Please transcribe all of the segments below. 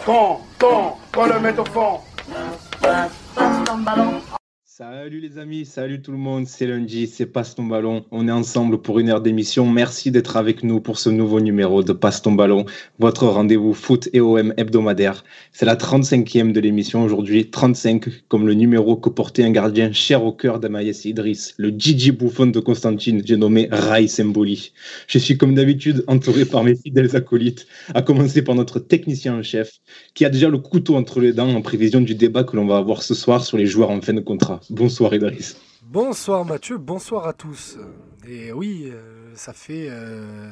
Qu'on le mette au fond. Passe ton ballon. Salut les amis, salut tout le monde, c'est lundi, c'est Passe ton ballon. On est ensemble pour une heure d'émission. Merci d'être avec nous pour ce nouveau numéro de Passe ton ballon, votre rendez-vous foot et OM hebdomadaire. C'est la 35e de l'émission aujourd'hui, 35 comme le numéro que portait un gardien cher au cœur d'Amaïs Idriss, le Gigi Buffon de Constantine, j'ai nommé Rai Semboli. Je suis comme d'habitude entouré par mes fidèles acolytes, à commencer par notre technicien en chef, qui a déjà le couteau entre les dents en prévision du débat que l'on va avoir ce soir sur les joueurs en fin de contrat. Bonsoir Idriss. Bonsoir Mathieu, bonsoir à tous. Et oui, ça fait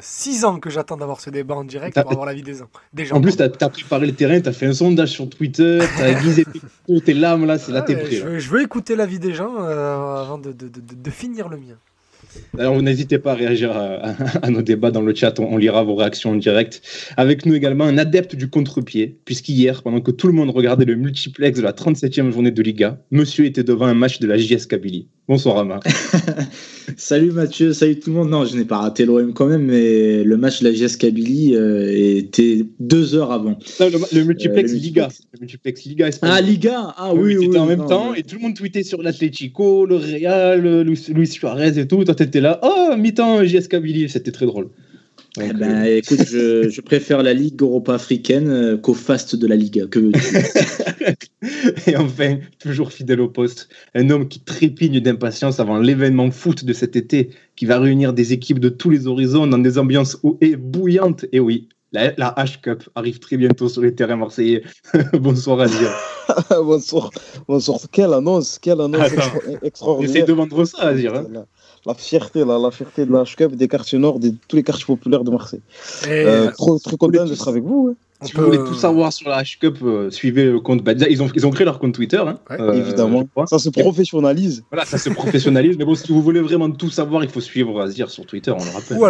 6 ans que j'attends d'avoir ce débat en direct pour avoir l'avis des gens. En plus, t'as préparé le terrain, t'as fait un sondage sur Twitter, t'as aiguisé tes lames, là, c'est là t'es prêt. Je veux écouter l'avis des gens avant de finir le mien. Alors, vous n'hésitez pas à réagir à nos débats dans le chat, on lira vos réactions en direct. Avec nous également un adepte du contre-pied, puisqu'hier, pendant que tout le monde regardait le multiplex de la 37e journée de Liga, monsieur était devant un match de la JS Kabylie. Bonsoir Amar. Salut Mathieu, salut tout le monde. Non, je n'ai pas raté l'OM quand même, mais le match de la JS Kabylie était 2 heures avant. Non, le multiplex Liga. Le multiplex Liga espagnol. Ah, Liga. Ah oui, C'était en même non, temps, et tout le monde tweetait sur l'Atlético, le Real, Luis Suarez et tout. Toi, t'étais là, oh, mi-temps JS Kabylie. C'était très drôle. Donc, écoute, je préfère la Ligue Europa africaine qu'au faste de la Liga. Et enfin, toujours fidèle au poste, un homme qui trépigne d'impatience avant l'événement foot de cet été, qui va réunir des équipes de tous les horizons dans des ambiances bouillantes. Et oui, la H-Cup arrive très bientôt sur les terrains marseillais. Bonsoir Azir. Bonsoir. Quelle annonce extraordinaire. Essaye de vendre ça, Azir. Hein. La fierté de la H-Cup, des quartiers nord, de tous les quartiers populaires de Marseille. Très content d'être avec vous. Ouais. Si vous voulez tout savoir sur la H-Cup, suivez le compte. Déjà, ils ont créé leur compte Twitter. Hein, évidemment. Ça se professionnalise. Voilà, ça se professionnalise. Mais bon, si vous voulez vraiment tout savoir, il faut suivre Azir sur Twitter, on le rappelle. Ou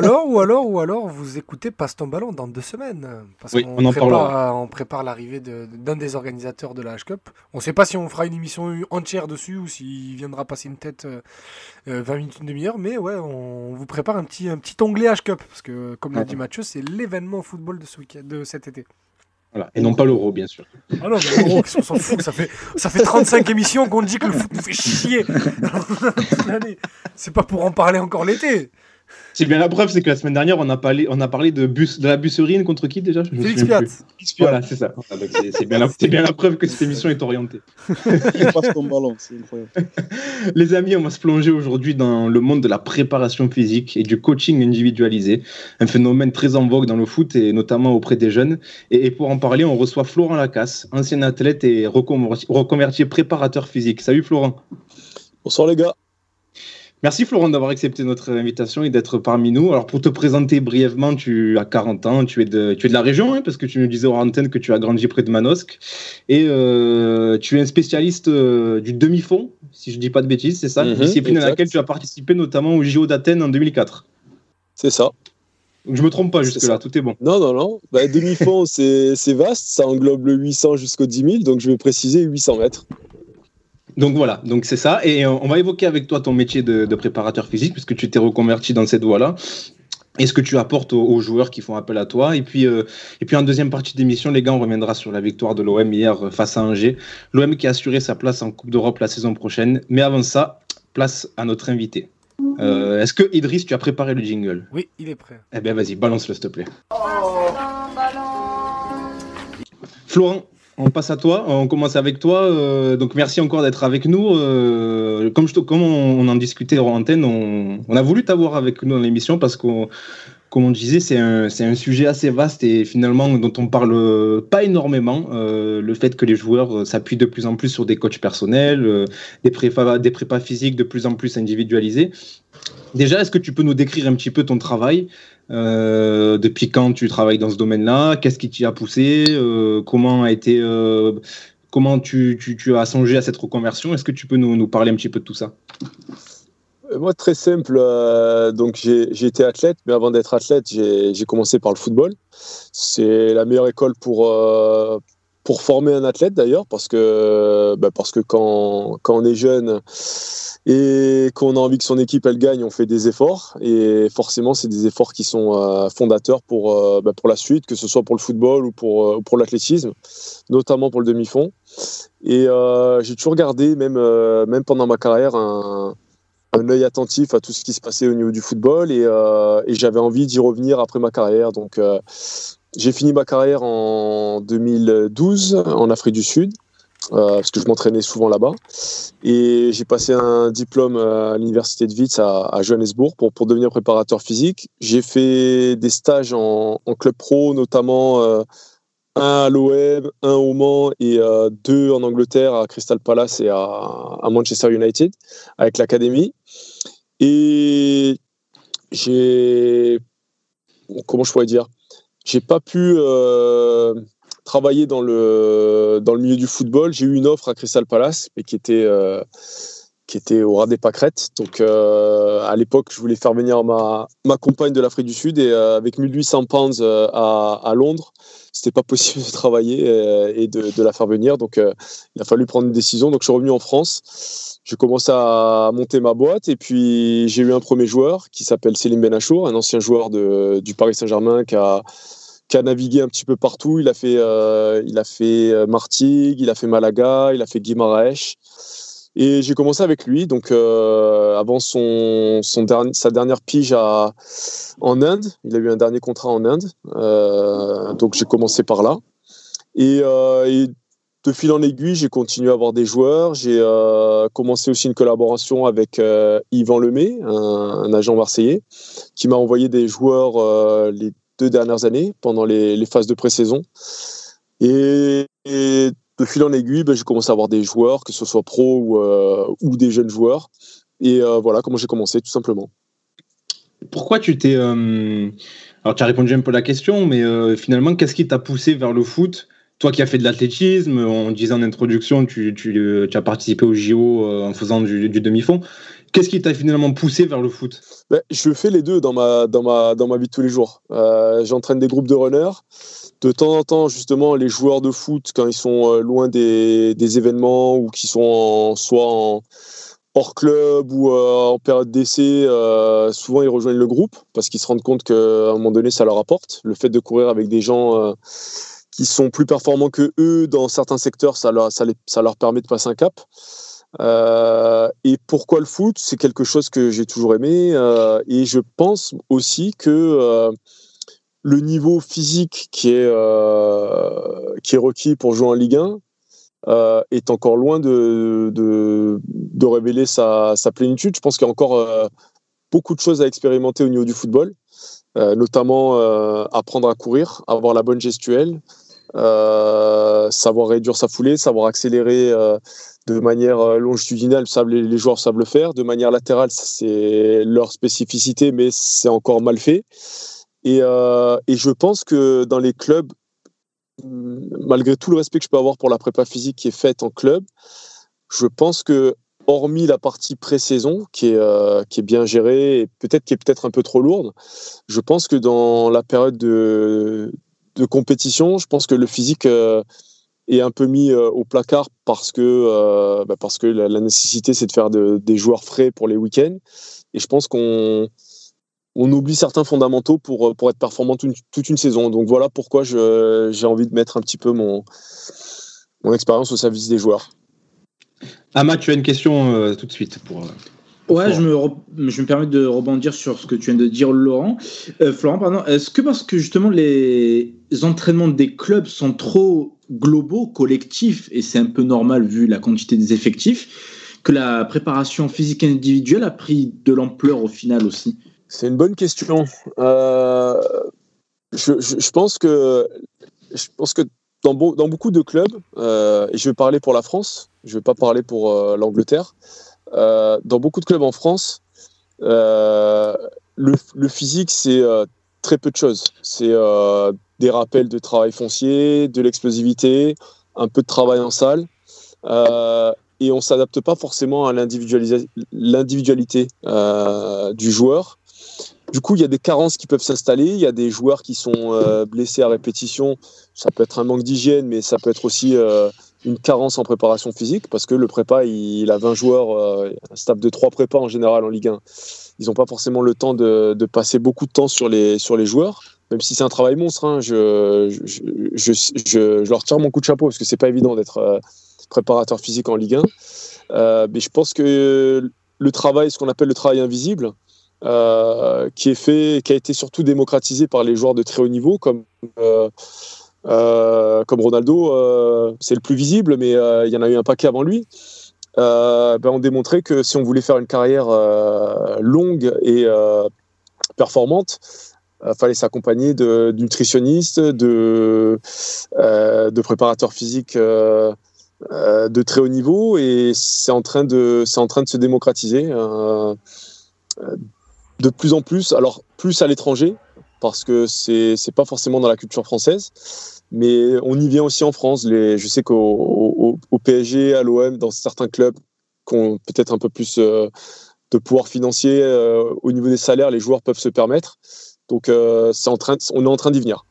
alors, vous écoutez Passe ton ballon dans 2 semaines. Parce qu'on prépare l'arrivée d'un des organisateurs de la H-Cup. On ne sait pas si on fera une émission entière dessus ou s'il viendra passer une tête 20 minutes, une demi-heure. Mais ouais, on vous prépare un petit onglet H-Cup. Parce que, comme l'a dit Mathieu, c'est l'événement football de cet été. Voilà. Et non pas l'euro, bien sûr. Ah non, mais l'euro, on s'en fout. Ça fait 35 émissions qu'on dit que le foot nous fait chier. C'est pas pour en parler encore l'été. C'est bien la preuve, c'est que la semaine dernière, on a parlé de la Busserine contre qui déjà? Félix Piat. Voilà, c'est ça. C'est bien la preuve que cette émission est orientée. Passe ton ballon, c'est incroyable. Les amis, on va se plonger aujourd'hui dans le monde de la préparation physique et du coaching individualisé, un phénomène très en vogue dans le foot et notamment auprès des jeunes. Et pour en parler, on reçoit Florent Lacasse, ancien athlète et reconverti préparateur physique. Salut Florent. Bonsoir les gars. Merci Florent d'avoir accepté notre invitation et d'être parmi nous. Alors pour te présenter brièvement, tu as 40 ans, tu es de la région, hein, parce que tu nous disais hors antenne que tu as grandi près de Manosque. Et tu es un spécialiste du demi-fond, si je ne dis pas de bêtises, c'est ça, discipline à laquelle tu as participé notamment au JO d'Athènes en 2004. C'est ça. Donc je ne me trompe pas jusque-là, tout est bon. Non. Demi-fond, c'est vaste, ça englobe le 800 jusqu'au 10 000, donc je vais préciser 800 mètres. Donc voilà, donc c'est ça. Et on va évoquer avec toi ton métier de préparateur physique, puisque tu t'es reconverti dans cette voie-là. Et ce que tu apportes aux joueurs qui font appel à toi. Et puis en deuxième partie d'émission, les gars, on reviendra sur la victoire de l'OM hier face à Angers. L'OM qui a assuré sa place en Coupe d'Europe la saison prochaine. Mais avant ça, place à notre invité. Est-ce que Idriss, tu as préparé le jingle? Oui, il est prêt. Eh bien, vas-y, balance-le, s'il te plaît. Florent, on passe à toi, on commence avec toi. Donc merci encore d'être avec nous. Comme on en discutait hors antenne, on a voulu t'avoir avec nous dans l'émission parce que, comme on disait, c'est un sujet assez vaste et finalement dont on parle pas énormément. Le fait que les joueurs s'appuient de plus en plus sur des coachs personnels, des prépas physiques de plus en plus individualisés. Déjà, est-ce que tu peux nous décrire un petit peu ton travail? Depuis quand tu travailles dans ce domaine-là? Qu'est-ce qui t'y a poussé? Comment tu as songé à cette reconversion? Est-ce que tu peux nous parler un petit peu de tout ça? Moi, très simple. Donc, j'ai été athlète, mais avant d'être athlète, j'ai commencé par le football. C'est la meilleure école pour pour former un athlète d'ailleurs, parce que quand on est jeune et qu'on a envie que son équipe elle gagne, on fait des efforts, et forcément c'est des efforts qui sont fondateurs pour la suite, que ce soit pour le football ou pour l'athlétisme, notamment pour le demi-fond. Et j'ai toujours gardé, même pendant ma carrière, un œil attentif à tout ce qui se passait au niveau du football, et j'avais envie d'y revenir après ma carrière. Donc j'ai fini ma carrière en 2012 en Afrique du Sud, parce que je m'entraînais souvent là-bas, et j'ai passé un diplôme à l'université de Wits à Johannesburg pour devenir préparateur physique. J'ai fait des stages en club pro, notamment un à l'OM, un au Mans et 2 en Angleterre à Crystal Palace et à Manchester United avec l'académie. Et comment je pourrais dire, j'ai pas pu travailler dans le milieu du football. J'ai eu une offre à Crystal Palace, mais qui était au ras des pâquerettes. Donc à l'époque, je voulais faire venir ma compagne de l'Afrique du Sud, et avec 1800 pounds à Londres, c'était pas possible de travailler et de la faire venir. Donc il a fallu prendre une décision. Donc je suis revenu en France. J'ai commencé à monter ma boîte, et puis j'ai eu un premier joueur qui s'appelle Selim Benachour, un ancien joueur du Paris Saint-Germain qui a navigué un petit peu partout. Il a fait Martigues, il a fait Malaga, il a fait Guimarães. Et j'ai commencé avec lui, donc avant sa dernière pige en Inde. Il a eu un dernier contrat en Inde, donc j'ai commencé par là. Et de fil en aiguille, j'ai continué à avoir des joueurs. J'ai commencé aussi une collaboration avec Yvan Lemay, un agent marseillais, qui m'a envoyé des joueurs les 2 dernières années, pendant les phases de pré-saison. Et de fil en aiguille, j'ai commencé à avoir des joueurs, que ce soit pro ou des jeunes joueurs. Et voilà comment j'ai commencé, tout simplement. Pourquoi tu t'es... Alors, tu as répondu un peu à la question, mais finalement, qu'est-ce qui t'a poussé vers le foot ? Toi qui as fait de l'athlétisme, on disait en introduction, tu as participé au JO en faisant du demi-fond. Qu'est-ce qui t'a finalement poussé vers le foot ? Je fais les deux dans ma vie de tous les jours. J'entraîne des groupes de runners. De temps en temps, justement, les joueurs de foot, quand ils sont loin des événements, ou qui sont soit hors club ou en période d'essai, souvent ils rejoignent le groupe parce qu'ils se rendent compte qu'à un moment donné, ça leur apporte. Le fait de courir avec des gens qui sont plus performants que eux dans certains secteurs, ça leur permet de passer un cap. Et pourquoi le foot ? C'est quelque chose que j'ai toujours aimé, et je pense aussi que le niveau physique qui est requis pour jouer en Ligue 1 est encore loin de révéler sa plénitude. Je pense qu'il y a encore beaucoup de choses à expérimenter au niveau du football, notamment apprendre à courir, avoir la bonne gestuelle, savoir réduire sa foulée, savoir accélérer de manière longitudinale. Les joueurs savent le faire. De manière latérale, c'est leur spécificité, mais c'est encore mal fait. Et je pense que dans les clubs, malgré tout le respect que je peux avoir pour la prépa physique qui est faite en club, je pense que, hormis la partie pré-saison qui est bien gérée et qui est peut-être un peu trop lourde, je pense que dans la période de compétition, je pense que le physique est un peu mis au placard parce que la nécessité, c'est de faire des joueurs frais pour les week-ends. Et je pense qu'on oublie certains fondamentaux pour être performant toute une saison. Donc voilà pourquoi j'ai envie de mettre un petit peu mon expérience au service des joueurs. Ama, tu as une question tout de suite Ouais, je me permets de rebondir sur ce que tu viens de dire, Florent, pardon. Est-ce que parce que justement les entraînements des clubs sont trop globaux, collectifs, et c'est un peu normal vu la quantité des effectifs, que la préparation physique individuelle a pris de l'ampleur au final aussi ? C'est une bonne question. Je pense que dans beaucoup de clubs, et je vais parler pour la France, je ne vais pas parler pour l'Angleterre, dans beaucoup de clubs en France, le physique, c'est très peu de choses. C'est des rappels de travail foncier, de l'explosivité, un peu de travail en salle, et on ne s'adapte pas forcément à l'individualité du joueur. Du coup, il y a des carences qui peuvent s'installer. Il y a des joueurs qui sont blessés à répétition. Ça peut être un manque d'hygiène, mais ça peut être aussi une carence en préparation physique, parce que le prépa, il a 20 joueurs, un staff de 3 prépas en général en Ligue 1. Ils n'ont pas forcément le temps de passer beaucoup de temps sur les joueurs, même si c'est un travail monstre. Hein, je leur tire mon coup de chapeau, parce que c'est pas évident d'être préparateur physique en Ligue 1. Mais je pense que le travail, ce qu'on appelle le travail invisible, qui a été surtout démocratisé par les joueurs de très haut niveau, comme Ronaldo, c'est le plus visible, mais il y en a eu un paquet avant lui. On démontrait que si on voulait faire une carrière longue et performante, fallait s'accompagner de nutritionnistes, de préparateurs physiques de très haut niveau, et c'est en train de se démocratiser de plus en plus. Alors plus à l'étranger, parce que c'est pas forcément dans la culture française, mais on y vient aussi en France. Je sais qu'au PSG, à l'OM, dans certains clubs qui ont peut-être un peu plus de pouvoir financier au niveau des salaires, les joueurs peuvent se permettre. Donc on est en train d'y venir.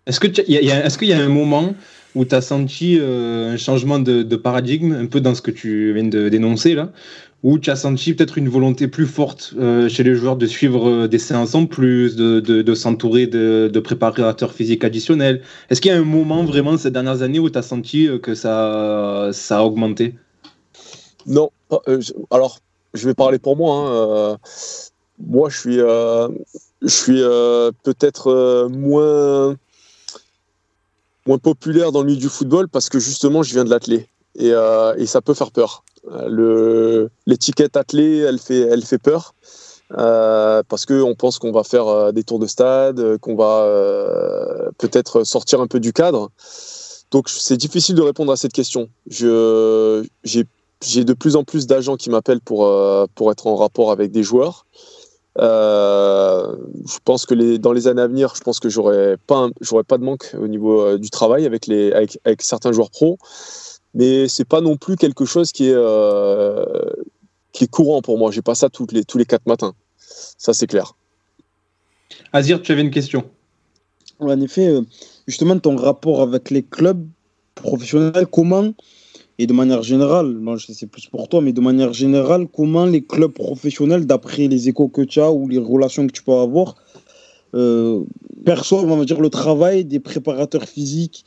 Est-ce qu'il y a un moment où tu as senti un changement de paradigme, un peu dans ce que tu viens de dénoncer là, où tu as senti peut-être une volonté plus forte chez les joueurs de suivre des séances en plus, de s'entourer de préparateurs physiques additionnels? Est-ce qu'il y a un moment vraiment ces dernières années où tu as senti que ça a augmenté? Non. Alors, je vais parler pour moi. Hein. Moi, je suis peut-être moins populaire dans le milieu du football, parce que justement, je viens de l'athlé. Et ça peut faire peur. L'étiquette athlé, elle fait peur, parce qu'on pense qu'on va faire des tours de stade, qu'on va peut-être sortir un peu du cadre. Donc c'est difficile de répondre à cette question. J'ai de plus en plus d'agents qui m'appellent pour être en rapport avec des joueurs. Je pense que dans les années à venir, je pense que j'aurai pas de manque au niveau du travail avec certains joueurs pros. Mais c'est pas non plus quelque chose qui est courant pour moi. J'ai pas ça tous les 4 matins. Ça, c'est clair. Azir, tu avais une question. En effet, justement, ton rapport avec les clubs professionnels, comment, et de manière générale, non, je sais c'est plus pour toi, mais de manière générale, comment les clubs professionnels, d'après les échos que tu as ou les relations que tu peux avoir, perçoivent, on va dire, le travail des préparateurs physiques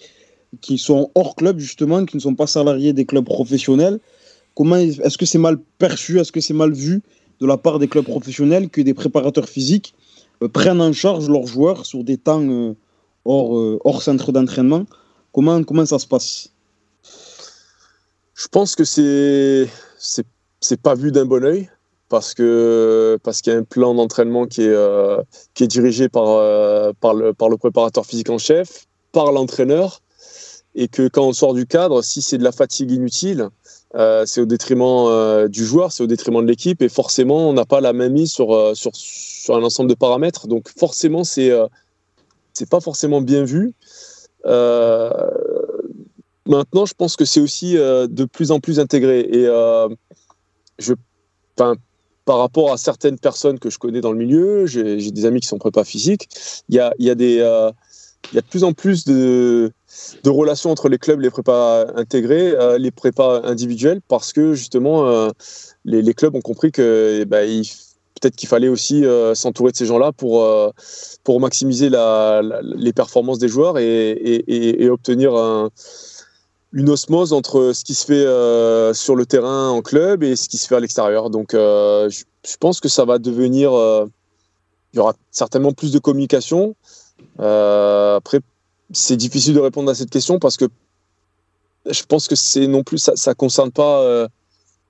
qui sont hors club, justement, qui ne sont pas salariés des clubs professionnels? Comment est-ce que c'est mal perçu, est-ce que c'est mal vu de la part des clubs professionnels que des préparateurs physiques prennent en charge leurs joueurs sur des temps hors centre d'entraînement? Comment ça se passe? Je pense que c'est pas vu d'un bon œil, parce qu'il y a un plan d'entraînement qui est dirigé par le préparateur physique en chef, par l'entraîneur, et que quand on sort du cadre, si c'est de la fatigue inutile, c'est au détriment du joueur, c'est au détriment de l'équipe, et forcément on n'a pas la main mise sur un ensemble de paramètres. Donc forcément c'est pas forcément bien vu. Maintenant, je pense que c'est aussi de plus en plus intégré, et par rapport à certaines personnes que je connais dans le milieu, j'ai des amis qui sont prépa physiques, il y a de plus en plus de relations entre les clubs, les prépas intégrés, les prépas individuels, parce que justement les clubs ont compris que peut-être qu'il fallait aussi s'entourer de ces gens-là pour maximiser les performances des joueurs et obtenir une osmose entre ce qui se fait sur le terrain en club et ce qui se fait à l'extérieur. Donc je pense que ça va devenir... il y aura certainement plus de communication. Après, c'est difficile de répondre à cette question, parce que je pense que ça concerne pas...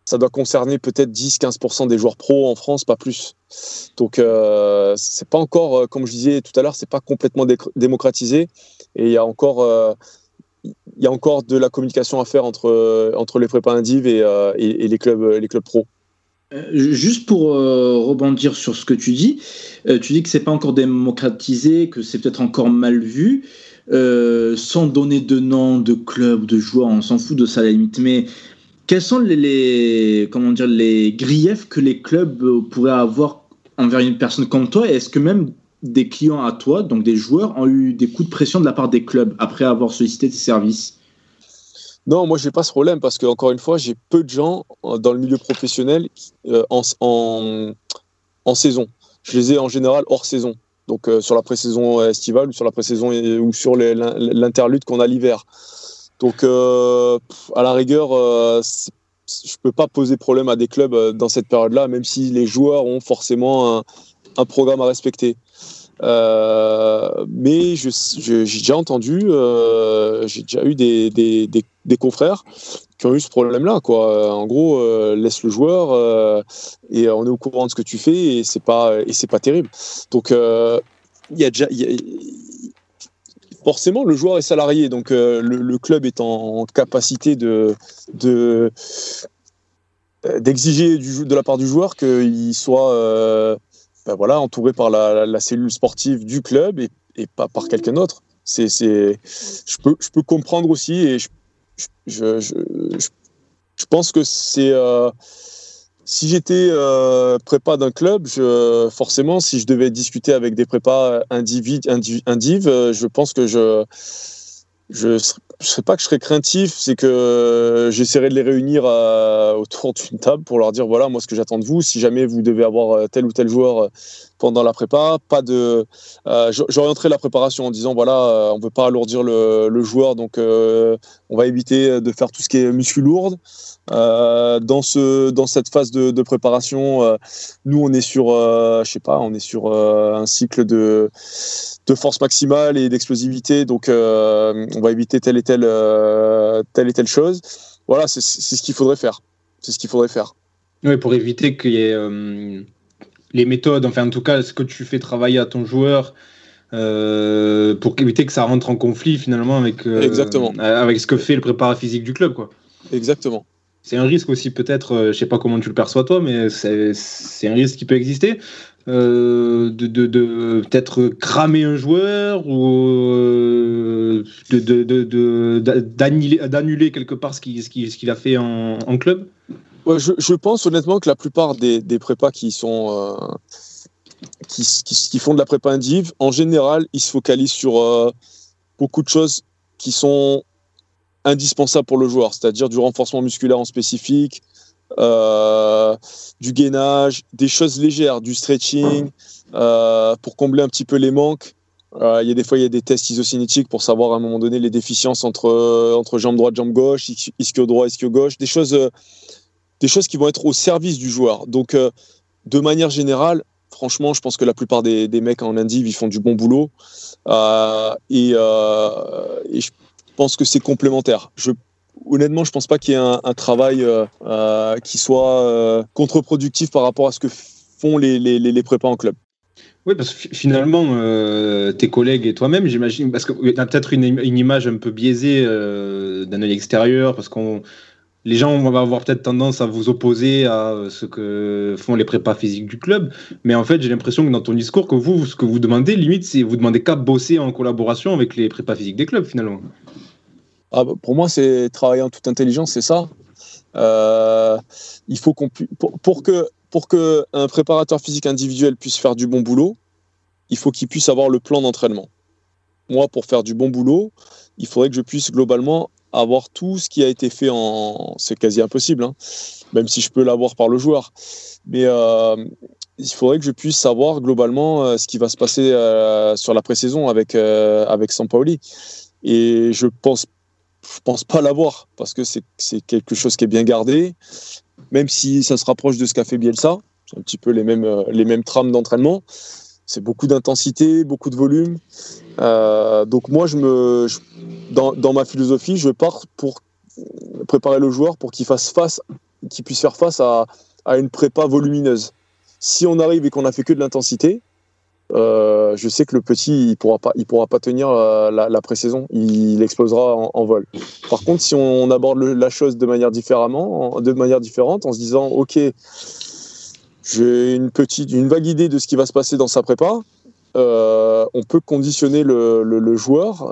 ça doit concerner peut-être 10-15% des joueurs pros en France, pas plus. Donc c'est pas encore, comme je disais tout à l'heure, c'est pas complètement démocratisé, et il y a encore de la communication à faire entre les prépas indiv et les clubs pros. Juste pour rebondir sur ce que tu dis que c'est pas encore démocratisé, que c'est peut-être encore mal vu, sans donner de nom de club, de joueurs, on s'en fout de ça à la limite, mais quels sont les griefs que les clubs pourraient avoir envers une personne comme toi? Est-ce que même des clients à toi, donc des joueurs, ont eu des coups de pression de la part des clubs après avoir sollicité tes services? Non, moi, j'ai pas ce problème parce que, encore une fois, j'ai peu de gens dans le milieu professionnel en saison. Je les ai en général hors saison. Donc, sur la pré-saison estivale ou sur la pré-saison ou sur l'interlude qu'on a l'hiver. Donc, à la rigueur, je peux pas poser problème à des clubs dans cette période-là, même si les joueurs ont forcément un programme à respecter. Mais j'ai déjà entendu, j'ai déjà eu des confrères qui ont eu ce problème-là, quoi. En gros, laisse le joueur et on est au courant de ce que tu fais et c'est pas terrible. Donc forcément le joueur est salarié, donc le club est en capacité d'exiger de la part du joueur qu'il soit entouré par la cellule sportive du club et pas par quelqu'un d'autre. Je peux comprendre aussi et je pense que c'est si j'étais prépa d'un club, forcément, si je devais discuter avec des prépas indiv, je pense que je sais pas que je serais craintif, c'est que j'essaierais de les réunir autour d'une table pour leur dire voilà, moi ce que j'attends de vous, si jamais vous devez avoir tel ou tel joueur pendant la prépa, j'orienterai la préparation en disant voilà, on ne veut pas alourdir le joueur, donc on va éviter de faire tout ce qui est muscu lourde. Dans cette phase de préparation, nous on est sur un cycle de force maximale et d'explosivité, donc on va éviter telle et telle chose. Voilà, c'est ce qu'il faudrait faire. C'est ce qu'il faudrait faire. Oui, pour éviter qu'il y ait les méthodes, enfin en tout cas ce que tu fais travailler à ton joueur, pour éviter que ça rentre en conflit finalement avec ce que fait le préparateur physique du club, quoi. Exactement. C'est un risque aussi peut-être, je sais pas comment tu le perçois toi, mais c'est un risque qui peut exister, de peut-être cramer un joueur ou d'annuler quelque part ce qu'il a fait en club. Ouais, je pense honnêtement que la plupart des prépas qui sont qui font de la prépa indiv, en général, ils se focalisent sur beaucoup de choses qui sont indispensables pour le joueur, c'est-à-dire du renforcement musculaire en spécifique, du gainage, des choses légères, du stretching, pour combler un petit peu les manques. Des fois, il y a des tests isocinétiques pour savoir à un moment donné les déficiences entre jambe droite, jambe gauche, ischio droit, ischio gauche, des choses qui vont être au service du joueur. Donc, de manière générale, franchement, je pense que la plupart des mecs en indiv, ils font du bon boulot. Et je pense que c'est complémentaire. Honnêtement, je ne pense pas qu'il y ait un travail qui soit contre-productif par rapport à ce que font les prépas en club. Oui, parce que finalement, tes collègues et toi-même, j'imagine, parce qu'il y a peut-être une image un peu biaisée d'un œil extérieur, parce les gens vont avoir peut-être tendance à vous opposer à ce que font les prépas physiques du club, mais en fait, j'ai l'impression que dans ton discours, que ce que vous demandez, limite, c'est vous demandez qu'à bosser en collaboration avec les prépas physiques des clubs, finalement. Pour moi, c'est travailler en toute intelligence, c'est ça. Il faut pour que un préparateur physique individuel puisse faire du bon boulot, il faut qu'il puisse avoir le plan d'entraînement. Moi, pour faire du bon boulot, il faudrait que je puisse globalement avoir tout ce qui a été fait c'est quasi impossible, hein, même si je peux l'avoir par le joueur. Mais il faudrait que je puisse savoir globalement ce qui va se passer sur la pré-saison avec Sampaoli. Et je pense pas l'avoir, parce que c'est quelque chose qui est bien gardé, même si ça se rapproche de ce qu'a fait Bielsa. C'est un petit peu les mêmes trames d'entraînement. C'est beaucoup d'intensité, beaucoup de volume. Donc moi, dans ma philosophie, je pars pour préparer le joueur pour qu'il puisse faire face à une prépa volumineuse. Si on arrive et qu'on a fait que de l'intensité, je sais que le petit il pourra pas tenir la pré-saison, il explosera en vol. Par contre, si on aborde la chose de manière différente, en se disant ok, j'ai une vague idée de ce qui va se passer dans sa prépa, on peut conditionner le joueur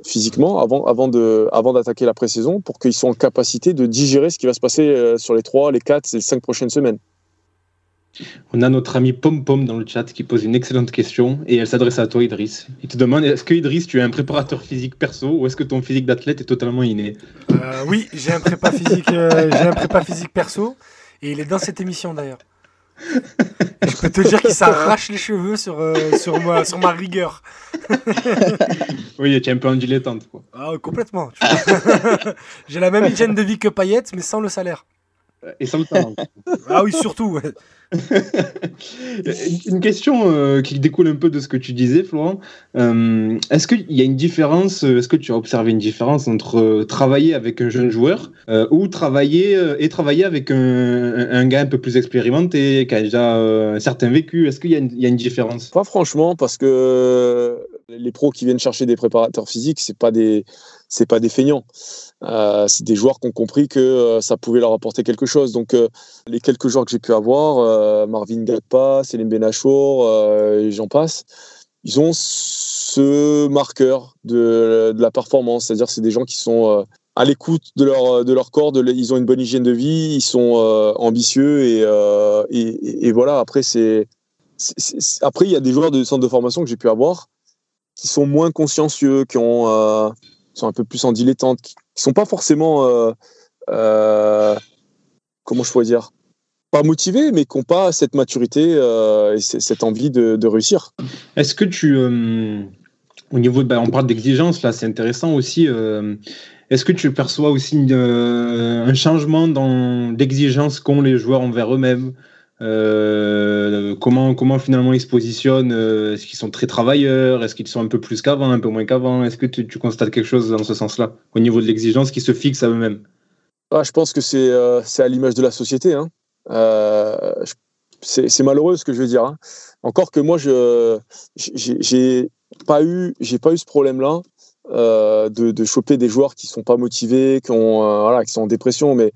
physiquement avant d'attaquer la pré-saison pour qu'ils soient en capacité de digérer ce qui va se passer sur les 3, les 4, les 5 prochaines semaines. On a notre ami Pom Pom dans le chat qui pose une excellente question et elle s'adresse à toi, Idriss. Il te demande, est-ce que Idriss, tu es un préparateur physique perso ou est-ce que ton physique d'athlète est totalement inné? Oui, j'ai un prépa physique perso et il est dans cette émission d'ailleurs. Et je peux te dire qu'il s'arrache les cheveux sur ma rigueur. Oui, tu es un peu un dilettante, quoi. Ah, complètement. J'ai la même hygiène de vie que Payet, mais sans le salaire. Et sans le talent. Ah oui, surtout. Ouais. Une question qui découle un peu de ce que tu disais, Florent. Est-ce qu'il y a une différence, est-ce que tu as observé une différence entre travailler avec un jeune joueur ou travailler avec un gars un peu plus expérimenté, qui a déjà un certain vécu? Est-ce qu'il y a une différence? Pas franchement, parce que les pros qui viennent chercher des préparateurs physiques, c'est pas des feignants. C'est des joueurs qui ont compris que ça pouvait leur apporter quelque chose. Donc, les quelques joueurs que j'ai pu avoir, Marvin Gagpa, Selim Benachour, et j'en passe, ils ont ce marqueur de la performance. C'est-à-dire c'est des gens qui sont à l'écoute de leur corps, ils ont une bonne hygiène de vie, ils sont ambitieux et voilà. Après, après, il y a des joueurs de centre de formation que j'ai pu avoir qui sont moins consciencieux, qui sont un peu plus en dilettante, qui sont pas forcément, comment je pourrais dire, pas motivés, mais qui n'ont pas cette maturité et cette envie de réussir. Est-ce que au niveau, on parle d'exigence, là, c'est intéressant aussi. Est-ce que tu perçois aussi un changement dans l'exigence qu'ont les joueurs envers eux-mêmes? Comment finalement ils se positionnent? Est-ce qu'ils sont très travailleurs? Est-ce qu'ils sont un peu plus qu'avant, un peu moins qu'avant? Est-ce que tu constates quelque chose dans ce sens-là, au niveau de l'exigence qui se fixe à eux-mêmes? Je pense que c'est à l'image de la société. Hein. C'est malheureux ce que je veux dire. Hein. Encore que moi, j'ai pas eu ce problème-là de choper des joueurs qui sont pas motivés, qui sont en dépression, mais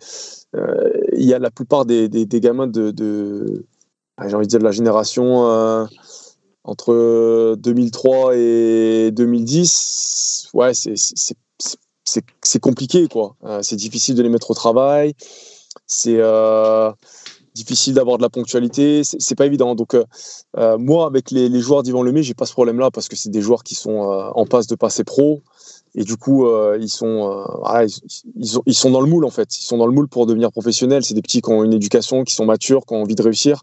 il y a la plupart des gamins j'ai envie de dire de la génération entre 2003 et 2010. Ouais, c'est compliqué, quoi. C'est difficile de les mettre au travail. C'est difficile d'avoir de la ponctualité. C'est pas évident. Donc, moi, avec les joueurs d'Yvan Lemay, j'ai pas ce problème-là parce que c'est des joueurs qui sont en passe de passer pro. Et du coup, ils sont dans le moule, en fait. Ils sont dans le moule pour devenir professionnels. C'est des petits qui ont une éducation, qui sont matures, qui ont envie de réussir.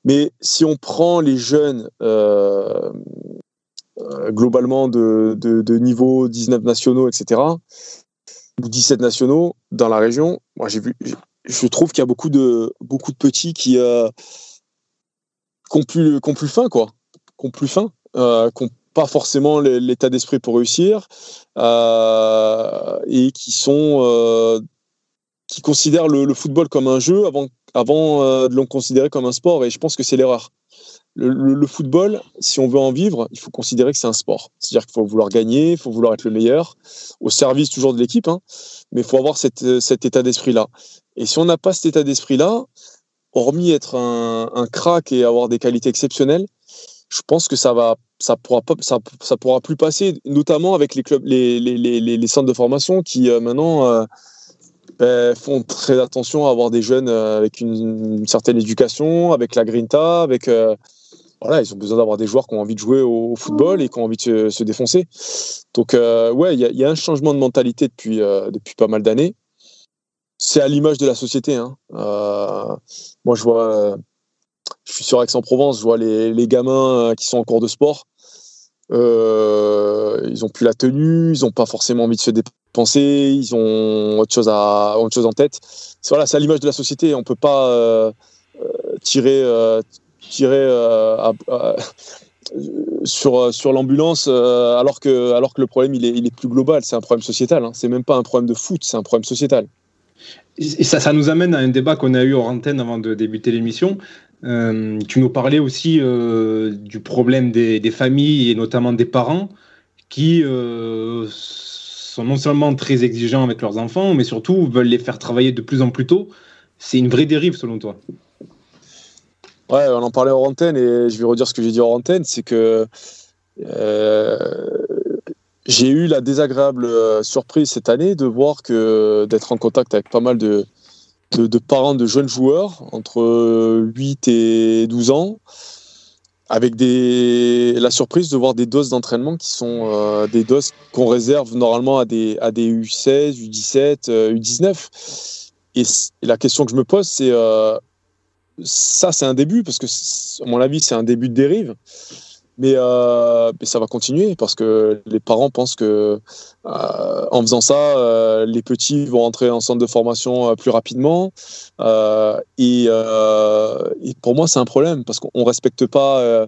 Mais si on prend les jeunes globalement de niveau 19 nationaux, etc., ou 17 nationaux dans la région, moi, je trouve qu'il y a beaucoup de petits qui ont plus faim, quoi. Qui ont plus faim, qui ont pas forcément l'état d'esprit pour réussir et qui considèrent le football comme un jeu avant de le considérer comme un sport. Et je pense que c'est l'erreur. Le football, si on veut en vivre, il faut considérer que c'est un sport. C'est-à-dire qu'il faut vouloir gagner, il faut vouloir être le meilleur, au service toujours de l'équipe, hein, mais il faut avoir cet état d'esprit-là. Et si on n'a pas cet état d'esprit-là, hormis être un crack et avoir des qualités exceptionnelles, je pense que ça pourra plus passer, notamment avec les clubs, les centres de formation qui maintenant font très attention à avoir des jeunes avec une certaine éducation, avec la grinta, avec ils ont besoin d'avoir des joueurs qui ont envie de jouer au football et qui ont envie de se défoncer. Donc il y a un changement de mentalité depuis pas mal d'années. C'est à l'image de la société. Hein. Moi, je suis sur Aix-en-Provence, je vois les gamins qui sont en cours de sport. Ils n'ont plus la tenue, ils n'ont pas forcément envie de se dépenser, ils ont autre chose en tête. C'est à l'image de la société. On ne peut pas tirer sur l'ambulance alors que le problème il est plus global. C'est un problème sociétal. Hein. C'est même pas un problème de foot, c'est un problème sociétal. Et ça nous amène à un débat qu'on a eu hors antenne avant de débuter l'émission. Tu nous parlais aussi du problème des familles et notamment des parents qui sont non seulement très exigeants avec leurs enfants, mais surtout veulent les faire travailler de plus en plus tôt. C'est une vraie dérive selon toi? Ouais, on en parlait hors antenne et je vais redire ce que j'ai dit hors antenne, c'est que j'ai eu la désagréable surprise cette année de voir d'être en contact avec pas mal de de parents de jeunes joueurs entre 8 et 12 ans, avec la surprise de voir des doses d'entraînement qui sont des doses qu'on réserve normalement à des U16, U17, U19. Et la question que je me pose, c'est ça, c'est un début, parce que, à mon avis, c'est un début de dérive. Mais ça va continuer, parce que les parents pensent que en faisant ça, les petits vont rentrer en centre de formation plus rapidement. Et pour moi, c'est un problème, parce qu'on ne respecte pas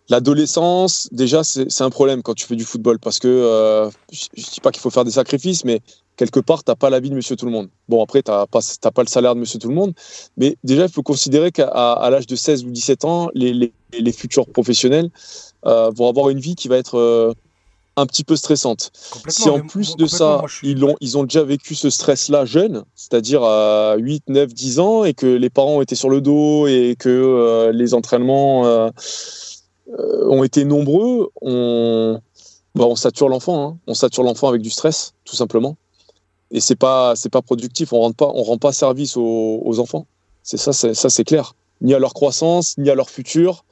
l'adolescence. Déjà, c'est un problème quand tu fais du football, parce que je ne dis pas qu'il faut faire des sacrifices, mais quelque part, tu n'as pas la vie de monsieur tout le monde. Bon, après, tu n'as pas le salaire de monsieur tout le monde, mais déjà, il faut considérer qu'à l'âge de 16 ou 17 ans, les futurs professionnels vont avoir une vie qui va être un petit peu stressante. Si en plus de ça, ils ont déjà vécu ce stress-là jeune, c'est-à-dire à 8, 9, 10 ans, et que les parents étaient sur le dos et que les entraînements ont été nombreux, on sature l'enfant. Hein. On sature l'enfant avec du stress, tout simplement. Et c'est pas productif. On rend pas service aux enfants. C'est clair. Ni à leur croissance, ni à leur futur.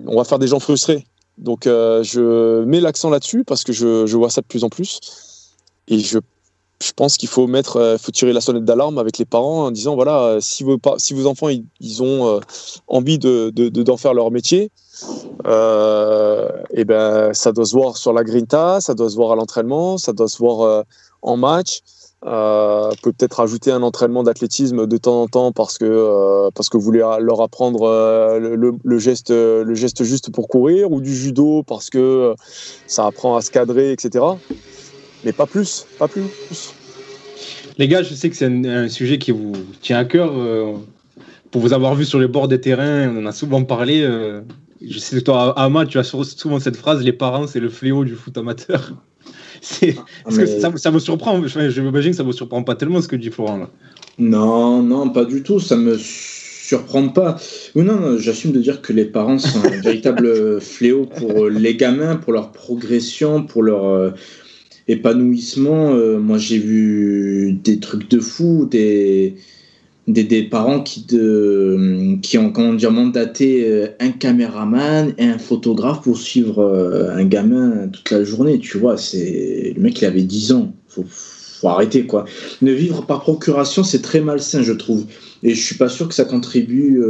On va faire des gens frustrés. Donc je mets l'accent là-dessus parce que je vois ça de plus en plus. Et je pense qu'il faut tirer la sonnette d'alarme avec les parents en disant voilà, si vos enfants ils ont envie d'en faire leur métier, et ben ça doit se voir sur la grinta, ça doit se voir à l'entraînement, ça doit se voir en match. Peut-être ajouter un entraînement d'athlétisme de temps en temps parce que vous voulez leur apprendre le geste juste pour courir, ou du judo parce que ça apprend à se cadrer, etc. Mais pas plus. Les gars, je sais que c'est un sujet qui vous tient à cœur. Pour vous avoir vu sur les bords des terrains, on en a souvent parlé. Je sais que toi, Ama, tu as souvent cette phrase: les parents, c'est le fléau du foot amateur. Est-ce que ça vous surprend? Je m'imagine que ça vous surprend pas tellement ce que dit Florent là. Non, pas du tout. Ça me surprend pas. Non, j'assume de dire que les parents sont un véritable fléau pour les gamins, pour leur progression, pour leur épanouissement. Moi, j'ai vu des trucs de fou, des parents qui ont mandaté un caméraman et un photographe pour suivre un gamin toute la journée, tu vois. Le mec, il avait 10 ans. Faut arrêter, quoi. Ne vivre par procuration, c'est très malsain, je trouve. Et je suis pas sûr que ça contribue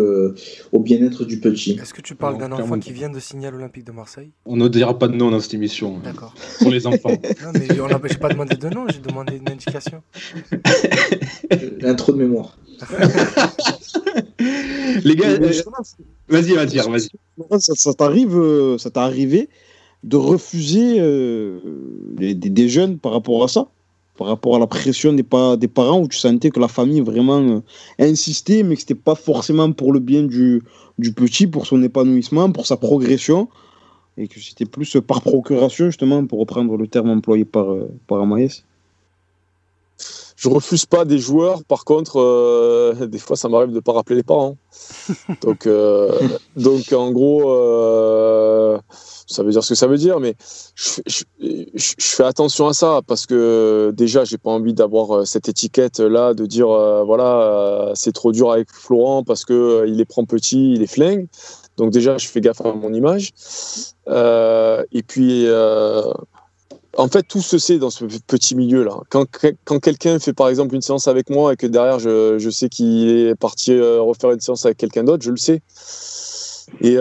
au bien-être du petit. Est-ce que tu parles d'un enfant qui vient de Signal Olympique de Marseille? On ne dira pas de nom dans cette émission. D'accord. Pour les enfants. Non, mais j'ai pas demandé de nom, j'ai demandé une indication. L'intro de mémoire. Les gars, vas-y. Ça t'est arrivé de refuser des jeunes par rapport à ça, par rapport à la pression des parents, où tu sentais que la famille vraiment insistait, mais que c'était pas forcément pour le bien du petit, pour son épanouissement, pour sa progression, et que c'était plus par procuration, justement, pour reprendre le terme employé par Amaïs? Je refuse pas des joueurs, par contre, des fois ça m'arrive de pas rappeler les parents. Donc en gros, ça veut dire ce que ça veut dire, mais je fais attention à ça, parce que déjà j'ai pas envie d'avoir cette étiquette là de dire c'est trop dur avec Florent parce que il les prend petits, il les flingue. Donc déjà je fais gaffe à mon image. Et puis en fait, tout se sait dans ce petit milieu-là. Quand quelqu'un fait par exemple une séance avec moi et que derrière je sais qu'il est parti refaire une séance avec quelqu'un d'autre, je le sais. Et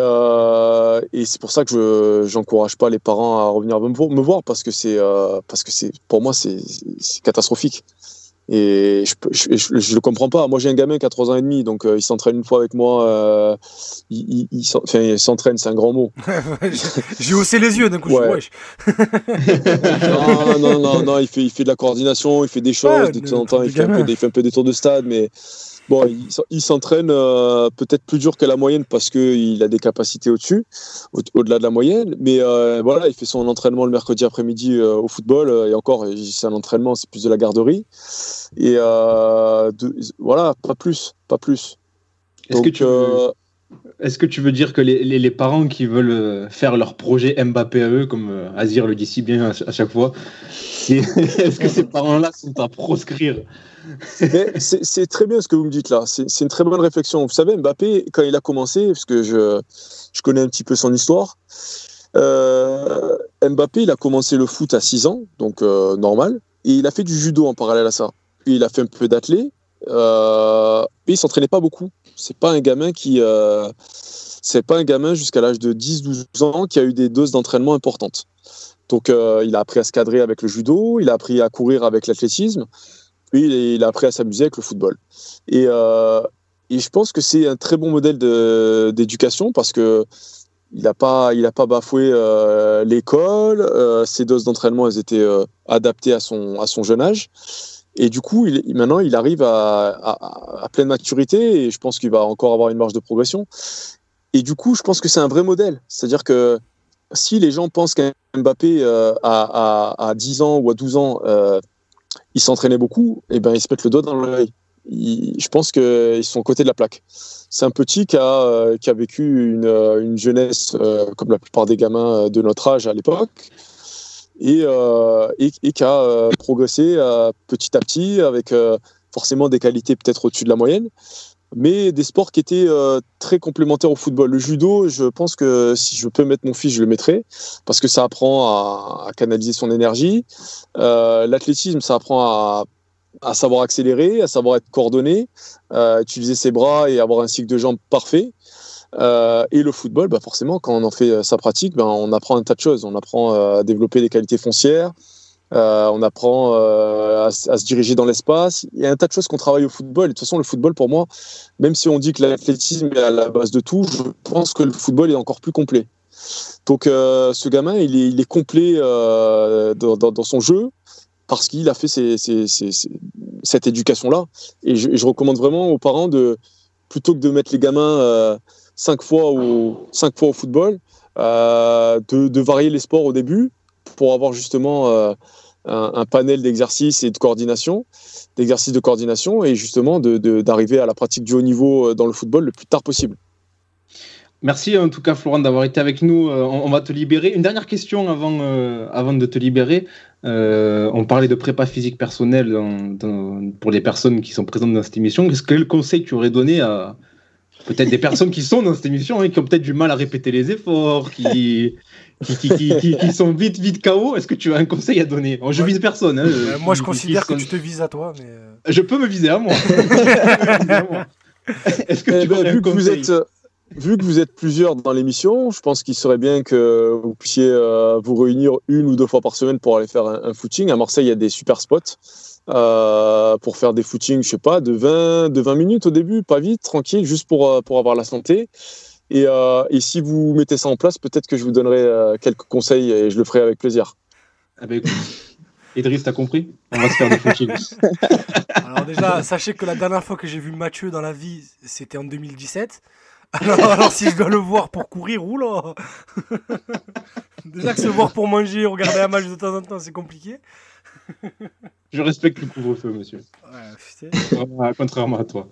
c'est pour ça que j'encourage pas les parents à revenir me voir, parce que pour moi c'est catastrophique. Et je le comprends pas. Moi j'ai un gamin qui a 3 ans et demi, donc il s'entraîne une fois avec moi. Il s'entraîne, c'est un grand mot. J'ai haussé les yeux d'un coup. Ouais. Non, il fait de la coordination, il fait des choses, de temps en temps il fait un peu des tours de stade, mais bon, il s'entraîne peut-être plus dur que la moyenne parce qu'il a des capacités au-delà de la moyenne. Mais il fait son entraînement le mercredi après-midi au football. Et encore, c'est un entraînement, c'est plus de la garderie. Et pas plus. Est-ce que tu veux... Est-ce que tu veux dire que les parents qui veulent faire leur projet Mbappé à eux, comme Azir le dit si bien à chaque fois, est-ce que ces parents-là sont à proscrire? C'est très bien ce que vous me dites là. C'est une très bonne réflexion. Vous savez, Mbappé, quand il a commencé, parce que je connais un petit peu son histoire, Mbappé, il a commencé le foot à 6 ans, donc normal, et il a fait du judo en parallèle à ça. Puis il a fait un peu d'athlé, et il s'entraînait pas beaucoup. C'est pas un gamin jusqu'à l'âge de 10-12 ans qui a eu des doses d'entraînement importantes. Donc il a appris à se cadrer avec le judo, il a appris à courir avec l'athlétisme, puis il a appris à s'amuser avec le football. Et je pense que c'est un très bon modèle d'éducation parce que il n'a pas bafoué l'école, ses doses d'entraînement elles étaient adaptées à son jeune âge. Et du coup, maintenant, il arrive à pleine maturité et je pense qu'il va encore avoir une marge de progression. Et du coup, je pense que c'est un vrai modèle. C'est-à-dire que si les gens pensent qu'un Mbappé à 10 ans ou à 12 ans, il s'entraînait beaucoup, et ben, ils se mettent le doigt dans l'œil. Je pense qu'ils sont côté de la plaque. C'est un petit qui a vécu une jeunesse comme la plupart des gamins de notre âge à l'époque. Et qui a progressé petit à petit avec forcément des qualités peut-être au-dessus de la moyenne, mais des sports qui étaient très complémentaires au football. Le judo, je pense que si je peux mettre mon fils, je le mettrai, parce que ça apprend à canaliser son énergie. L'athlétisme, ça apprend à savoir accélérer, à savoir être coordonné, utiliser ses bras et avoir un cycle de jambes parfait. Et le football, bah forcément, quand on en fait sa pratique, on apprend un tas de choses. On apprend à développer des qualités foncières, on apprend à se diriger dans l'espace. Il y a un tas de choses qu'on travaille au football. Et de toute façon, le football, pour moi, même si on dit que l'athlétisme est à la base de tout, je pense que le football est encore plus complet. Donc, ce gamin, il est complet dans son jeu parce qu'il a fait cette éducation-là. Et je recommande vraiment aux parents plutôt que de mettre les gamins 5 fois au football, de varier les sports au début pour avoir justement un panel d'exercices et d'exercices de coordination et justement d'arriver à la pratique du haut niveau dans le football le plus tard possible. Merci en tout cas Florent d'avoir été avec nous. On va te libérer. Une dernière question avant de te libérer. On parlait de prépa physique personnelle pour les personnes qui sont présentes dans cette émission. Quel conseil tu aurais donné à peut-être des personnes qui sont dans cette émission et qui ont peut-être du mal à répéter les efforts, qui sont vite KO? Est-ce que tu as un conseil à donner? Je vise personne. Moi, je considère que tu te vises à toi. Mais... Je peux me viser à moi. Est-ce que tu aurais un conseil? Vu que vous êtes plusieurs dans l'émission, je pense qu'il serait bien que vous puissiez vous réunir 1 ou 2 fois par semaine pour aller faire un footing. À Marseille, il y a des super spots pour faire des footings, je sais pas, de 20 minutes au début, pas vite, tranquille, juste pour avoir la santé. Et si vous mettez ça en place, peut-être que je vous donnerai quelques conseils et je le ferai avec plaisir. Ah ben écoute, Idriss, t'as compris? On va se faire des footings. Alors déjà, sachez que la dernière fois que j'ai vu Mathieu dans la vie, c'était en 2017. Alors si je dois le voir pour courir, oula. Déjà que se voir pour manger, regarder un match de temps en temps, c'est compliqué. Je respecte le couvre-feu, monsieur. Ouais, putain. Contrairement à toi.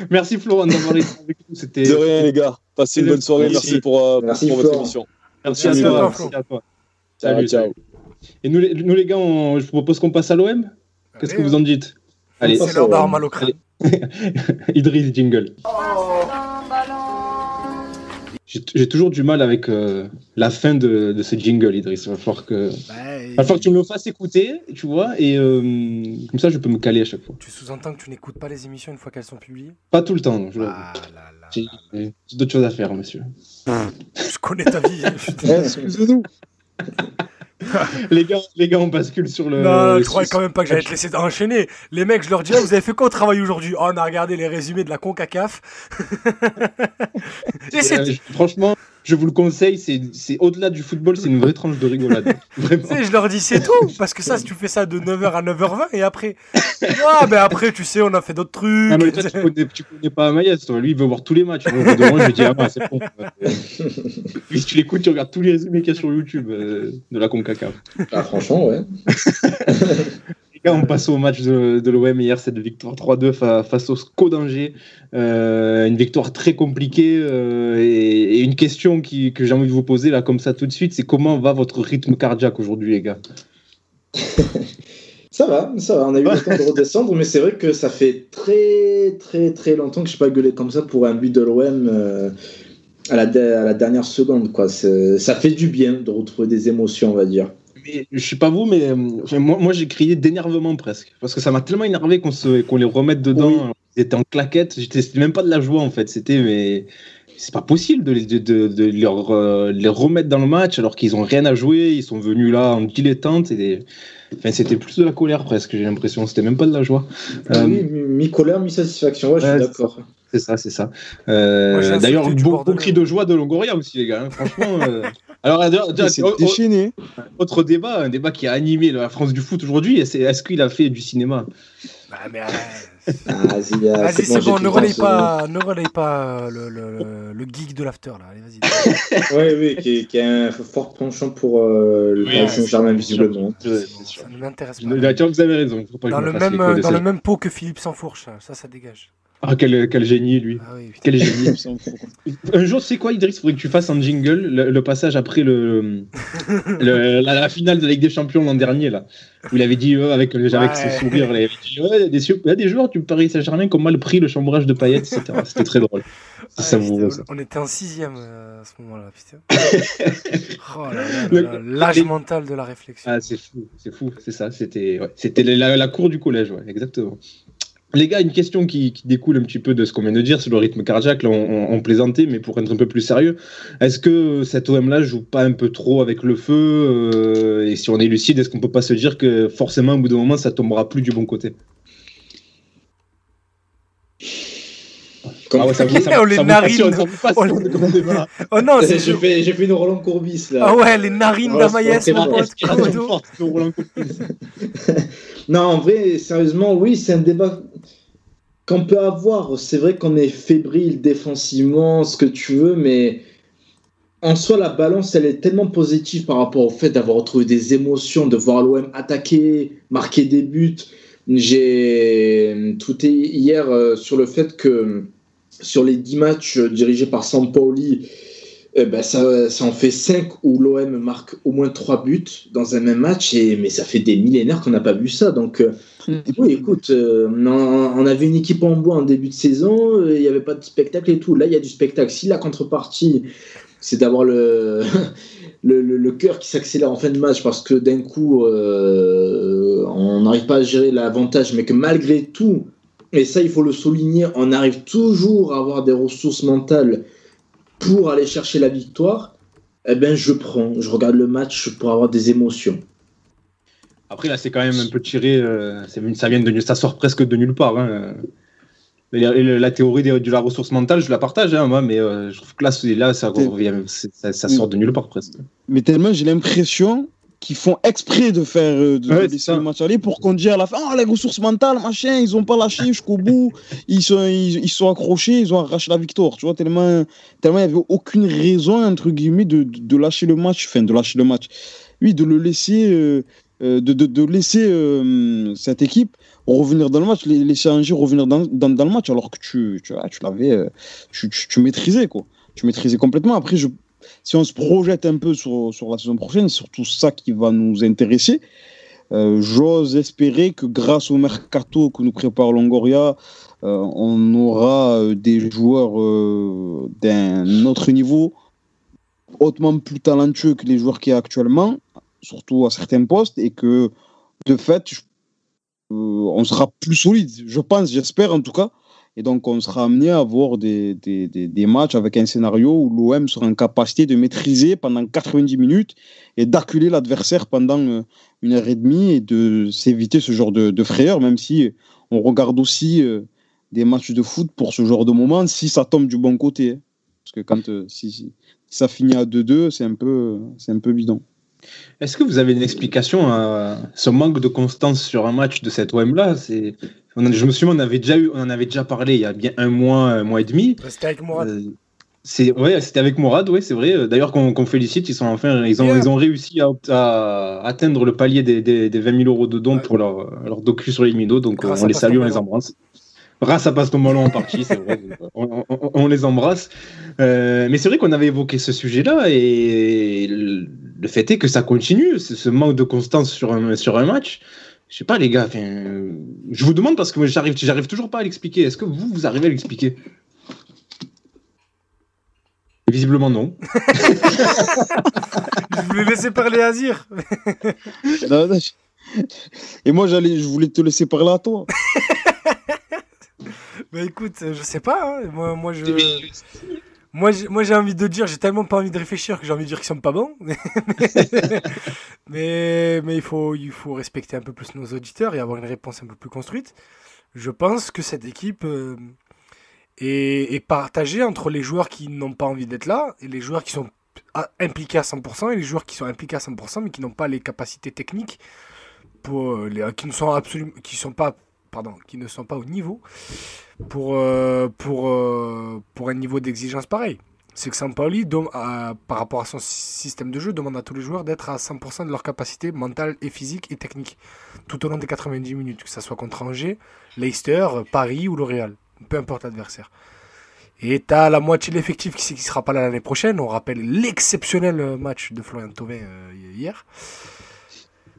Merci Florent d'avoir été avec nous. De rien les gars. Passez une bonne soirée. Merci pour votre émission. Merci à toi. Salut. Ciao. Et nous les gars, je vous propose qu'on passe à l'OM. Qu'est-ce que vous en dites? Allez, c'est l'heure d'avoir mal au crâne. Idriss, jingle. J'ai toujours du mal avec la fin de ce jingle, Idriss. Il va falloir que tu me le fasses écouter, tu vois, et comme ça je peux me caler à chaque fois. Tu sous-entends que tu n'écoutes pas les émissions une fois qu'elles sont publiées? Pas tout le temps, non. J'ai d'autres choses à faire, monsieur. Je connais ta vie. Excusez-nous. les gars, on bascule sur le... Non, je croyais quand même pas que j'allais te laisser enchaîner. Les mecs, je leur dis, vous avez fait quoi au travail aujourd'hui? Oh, on a regardé les résumés de la CONCACAF. Franchement, je vous le conseille, c'est au-delà du football, c'est une vraie tranche de rigolade. Je leur dis, c'est tout. Parce que ça, si tu fais ça de 9h à 9h20, et après... après, tu sais, on a fait d'autres trucs. Ah, mais toi, tu connais pas Amaïs, toi. Lui, il veut voir tous les matchs. Donc, de moi, je lui dis, c'est bon. Puis, si tu l'écoutes, tu regardes tous les résumés qu'il y a sur YouTube de la CONCACAF. Ah, franchement, ouais. On passe au match de l'OM hier, cette victoire 3-2 face au SCO d'Angers. Une victoire très compliquée. Et une question que j'ai envie de vous poser là comme ça tout de suite, c'est comment va votre rythme cardiaque aujourd'hui, les gars? Ça va, on a eu le temps de redescendre, mais c'est vrai que ça fait très très très longtemps que je n'ai pas gueulé comme ça pour un but de l'OM à la dernière seconde, quoi. Ça fait du bien de retrouver des émotions, on va dire. Mais, je sais pas vous, mais moi j'ai crié d'énervement presque, parce que ça m'a tellement énervé qu'on les remette dedans. Oui. Ils étaient en claquettes, c'était même pas de la joie en fait, mais c'est pas possible de les remettre dans le match alors qu'ils ont rien à jouer, ils sont venus là en dilettante. C'était plus de la colère presque, j'ai l'impression, c'était même pas de la joie. Oui, mi-colère, mi-satisfaction, je suis d'accord. C'est ça. D'ailleurs, beaucoup cri de joie de Longoria aussi, les gars. Hein, franchement. Alors, c'est déchaîné. Autre débat, un débat qui a animé la France du foot aujourd'hui, est-ce qu'il a fait du cinéma? Vas-y, c'est bon, ne relaye pas le geek de l'after là. Allez, vas-y. Oui, qui a un fort penchant pour le Paris Saint-Germain visiblement. Ça ne m'intéresse pas. Vous avez raison. Dans le même pot que Philippe Sansfourche, ça dégage. Ah, quel génie, lui. Ah, oui, quel génie. Un jour, tu sais quoi, Idriss, il faudrait que tu fasses un jingle, le passage après la finale de la Ligue des Champions l'an dernier, là, où il avait dit, avec ce sourire, il avait dit, il y a des joueurs du Paris Saint-Germain qui ont mal pris le chambrage de Payet, etc. C'était très drôle. On était en 6e à ce moment-là, putain. L'âge mental de la réflexion. Ah, c'est fou, c'est ça. C'était la cour du collège, exactement. Les gars, une question qui découle un petit peu de ce qu'on vient de dire sur le rythme cardiaque. Là, on plaisantait, mais pour être un peu plus sérieux, est-ce que cet OM-là joue pas un peu trop avec le feu et si on est lucide, est-ce qu'on peut pas se dire que forcément, au bout d'un moment, ça tombera plus du bon côté? Les narines. Oh non, j'ai fait une Roland Courbis là. Ah ouais, les narines d'Amaïs, mon pote. Non, en vrai, sérieusement, oui, c'est un débat qu'on peut avoir. C'est vrai qu'on est fébrile défensivement, ce que tu veux, mais en soi, la balance, elle est tellement positive par rapport au fait d'avoir retrouvé des émotions, de voir l'OM attaquer, marquer des buts. J'ai tweeté hier sur le fait que sur les 10 matchs dirigés par Sampaoli, ça en fait 5 où l'OM marque au moins 3 buts dans un même match, mais ça fait des millénaires qu'on n'a pas vu ça. Donc, oui, écoute, on avait une équipe en bois en début de saison, il n'y avait pas de spectacle et tout. Là, il y a du spectacle. Si la contrepartie, c'est d'avoir le cœur qui s'accélère en fin de match parce que d'un coup, on n'arrive pas à gérer l'avantage, mais que malgré tout, et ça, il faut le souligner, on arrive toujours à avoir des ressources mentales pour aller chercher la victoire, je regarde le match pour avoir des émotions. Après, là, c'est quand même un peu tiré, ça sort presque de nulle part. Hein. La théorie de la ressource mentale, je la partage, hein, moi, mais je trouve que là ça sort de nulle part presque. Mais tellement, j'ai l'impression qu'ils font exprès de faire laisser le match aller pour qu'on dise à la fin, les ressources mentales, machin, ils ont pas lâché jusqu'au bout, ils sont accrochés, ils ont arraché la victoire, tu vois, tellement il y avait aucune raison entre guillemets de lâcher le match, oui, de le laisser de laisser cette équipe revenir dans le match, laisser Angers revenir dans le match, alors que tu maîtrisais, quoi, tu maîtrisais complètement. Après, si on se projette un peu sur la saison prochaine, c'est surtout ça qui va nous intéresser. J'ose espérer que grâce au mercato que nous prépare Longoria, on aura des joueurs d'un autre niveau, hautement plus talentueux que les joueurs qu'il y a actuellement, surtout à certains postes, et que de fait, on sera plus solide, je pense, j'espère en tout cas. Et donc, on sera amené à avoir des matchs avec un scénario où l'OM sera en capacité de maîtriser pendant 90 minutes et d'acculer l'adversaire pendant 1h30 et de s'éviter ce genre de frayeur, même si on regarde aussi des matchs de foot pour ce genre de moment, si ça tombe du bon côté. Parce que quand si ça finit à 2-2, c'est un peu bidon. Est-ce que vous avez une explication à ce manque de constance sur un match de cette OM-là? Je me souviens, on en avait déjà parlé il y a bien un mois et demi. C'était avec moi. C'était avec Mourad, c'est vrai. D'ailleurs, qu'on félicite, ils ont réussi à atteindre le palier des 20 000 € de dons pour leur docu sur les Mido. Donc, on les salue, on les embrasse. Grâce à Passe ton ballon en partie, c'est vrai. On les embrasse. Mais c'est vrai qu'on avait évoqué ce sujet-là et le fait est que ça continue, ce manque de constance sur un match. Je sais pas, les gars. Je vous demande parce que moi, j'arrive toujours pas à l'expliquer. Est-ce que vous arrivez à l'expliquer? Visiblement non. Je voulais laisser parler Azir. Non. Et moi, je voulais te laisser parler à toi. Bah écoute, je sais pas. Hein. Moi, j'ai envie de dire, j'ai tellement pas envie de réfléchir que j'ai envie de dire qu'ils sont pas bons. mais il faut respecter un peu plus nos auditeurs et avoir une réponse un peu plus construite. Je pense que cette équipe est partagée entre les joueurs qui n'ont pas envie d'être là et les joueurs qui sont impliqués à 100% et les joueurs qui sont impliqués à 100% mais qui n'ont pas les capacités techniques qui ne sont pas au niveau pour un niveau d'exigence pareil. C'est que Sampaoli, par rapport à son système de jeu, demande à tous les joueurs d'être à 100% de leur capacité mentale et physique et technique tout au long des 90 minutes, que ce soit contre Angers, Leicester, Paris ou L'Oréal, peu importe l'adversaire. Et tu as la moitié de l'effectif qui ne sera pas là l'année prochaine. On rappelle l'exceptionnel match de Florian Thauvin hier.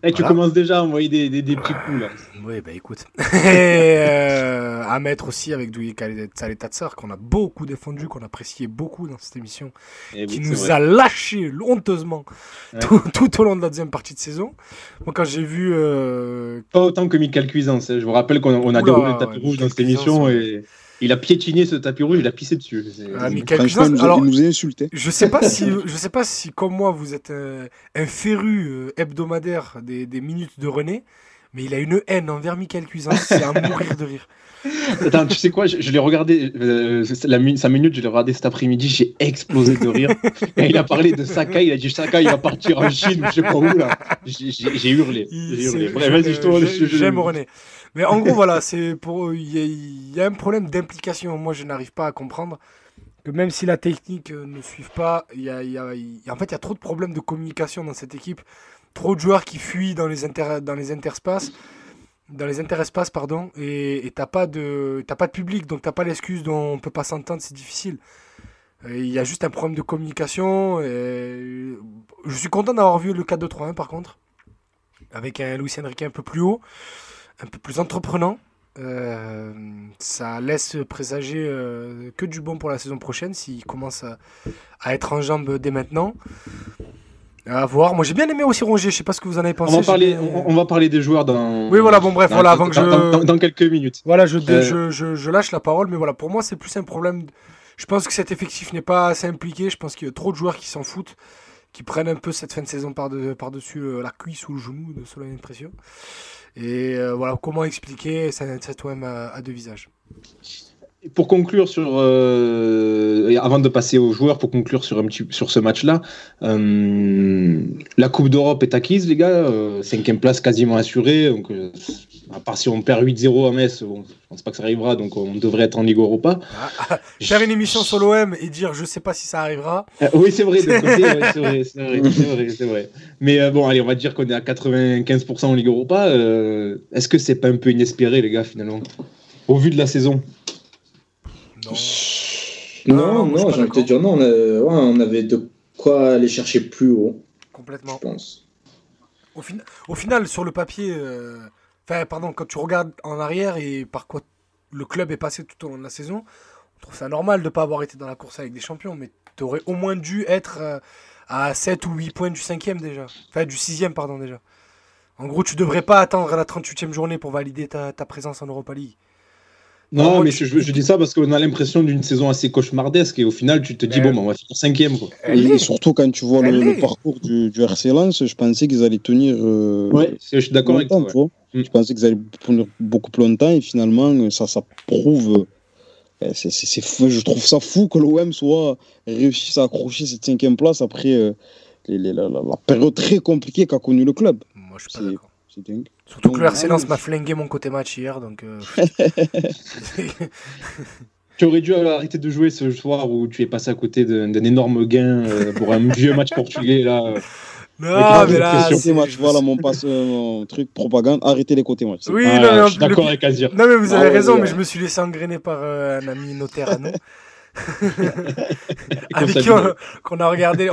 Voilà. Tu commences déjà à envoyer des petits coups là. Oui, bah écoute. À mettre aussi avec Douye Saleh Tatsar, qu'on a beaucoup défendu, qu'on appréciait beaucoup dans cette émission, qui nous a lâché honteusement tout au long de la deuxième partie de saison. Moi, quand j'ai vu. Pas autant que Michael Cuisance. Je vous rappelle qu'on a déroulé le tapis rouge dans cette émission et. Il a piétiné ce tapis rouge, il a pissé dessus. Michael Cuisance, alors, il nous a insulté. Je sais pas si comme moi vous êtes un féru hebdomadaire des minutes de René, mais il a une haine envers Michael Cuisance, c'est à mourir de rire. Attends, tu sais quoi, je l'ai regardé, 5 minutes, je l'ai regardé cet après-midi, j'ai explosé de rire. Et il a parlé de Sakai, il a dit Sakai, il va partir en Chine, je sais pas où là. J'ai hurlé. Bref, vas-y, j'aime René. Mais en gros, voilà, il y a un problème d'implication. Moi, je n'arrive pas à comprendre que même si la technique ne suit pas, en fait, il y a trop de problèmes de communication dans cette équipe. Trop de joueurs qui fuient dans les interespaces, et t'as pas de public, donc t'as pas l'excuse dont on peut pas s'entendre, c'est difficile. Il y a juste un problème de communication. Je suis content d'avoir vu le 4-2-3-1 par contre, avec un Luis Enrique un peu plus haut, un peu plus entreprenant. Ça laisse présager que du bon pour la saison prochaine s'il commence à être en jambes dès maintenant. À voir. Moi j'ai bien aimé aussi Rongier, je sais pas ce que vous en avez pensé. On va parler des joueurs dans. Oui voilà, bon bref, avant que dans quelques minutes. Voilà, je lâche la parole, mais voilà, pour moi c'est plus un problème. Je pense que cet effectif n'est pas assez impliqué, je pense qu'il y a trop de joueurs qui s'en foutent, qui prennent un peu cette fin de saison par-dessus la cuisse ou le genou de Solène Précieux. Et voilà, comment expliquer cet OM à deux visages. Pour conclure avant de passer aux joueurs, pour conclure sur ce match-là, la Coupe d'Europe est acquise, les gars. 5e place quasiment assurée. Donc, à part si on perd 8-0 à Metz, bon, je pense pas que ça arrivera, donc on devrait être en Ligue Europa. Faire une émission sur l'OM et dire je sais pas si ça arrivera. Oui, c'est vrai, c'est vrai. Mais bon, allez, on va dire qu'on est à 95% en Ligue Europa. Est-ce que c'est pas un peu inespéré, les gars, finalement, au vu de la saison? Non, j'ai envie de te dire non. On avait de quoi aller chercher plus haut. Complètement. Je pense. Au final, sur le papier, quand tu regardes en arrière et par quoi le club est passé tout au long de la saison, on trouve ça normal de ne pas avoir été dans la course avec des champions, mais tu aurais au moins dû être à 7 ou 8 points du 5e déjà. Enfin, du 6e, pardon, déjà. En gros, tu devrais pas attendre la 38e journée pour valider ta présence en Europa League. Non, mais je dis ça parce qu'on a l'impression d'une saison assez cauchemardesque et au final, tu te dis, on va finir 5e. Quoi. Et surtout, quand tu vois le parcours du RC Lens, je pensais qu'ils allaient tenir. Ouais, je suis d'accord avec toi. Je pensais qu'ils allaient tenir beaucoup plus longtemps et finalement, ça prouve. Je trouve ça fou que l'OM soit réussi à accrocher cette 5e place après la période très compliquée qu'a connue le club. Moi, je suis pas d'accord. C'est dingue. Surtout que le RC Lens m'a flingué mon côté match hier, donc... Tu aurais dû arrêter de jouer ce soir où tu es passé à côté d'un énorme gain pour un vieux match portugais là. Non, mais là, voilà mon truc propagande, arrêtez les côtés matchs. Oui, je suis d'accord avec Azir. Non, mais vous avez raison, mais je me suis laissé engrainer par un ami notaire à nous. Avec qui on a regardé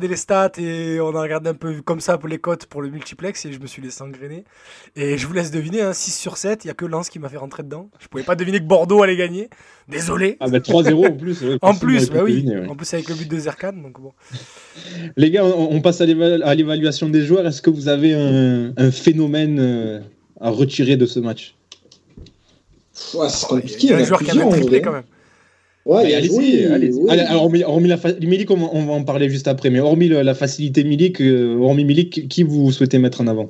les stats et on a regardé un peu comme ça pour les cotes pour le multiplex et je me suis laissé engrainer. Et je vous laisse deviner, 6 sur 7, il n'y a que Lens qui m'a fait rentrer dedans. Je pouvais pas deviner que Bordeaux allait gagner. Désolé. 3-0 en plus. Ouais, en plus, bah oui. Deviner, ouais. En plus avec le but de Zerkan, donc bon. Les gars, on passe à l'évaluation des joueurs. Est-ce que vous avez un phénomène à retirer de ce match? C'est compliqué. Il y a un joueur qui a même triplé quand même. Ouais, allez-y. Oui. Alors, hormis Milik, on va en parler juste après, mais hormis la facilité Milik, qui vous souhaitez mettre en avant?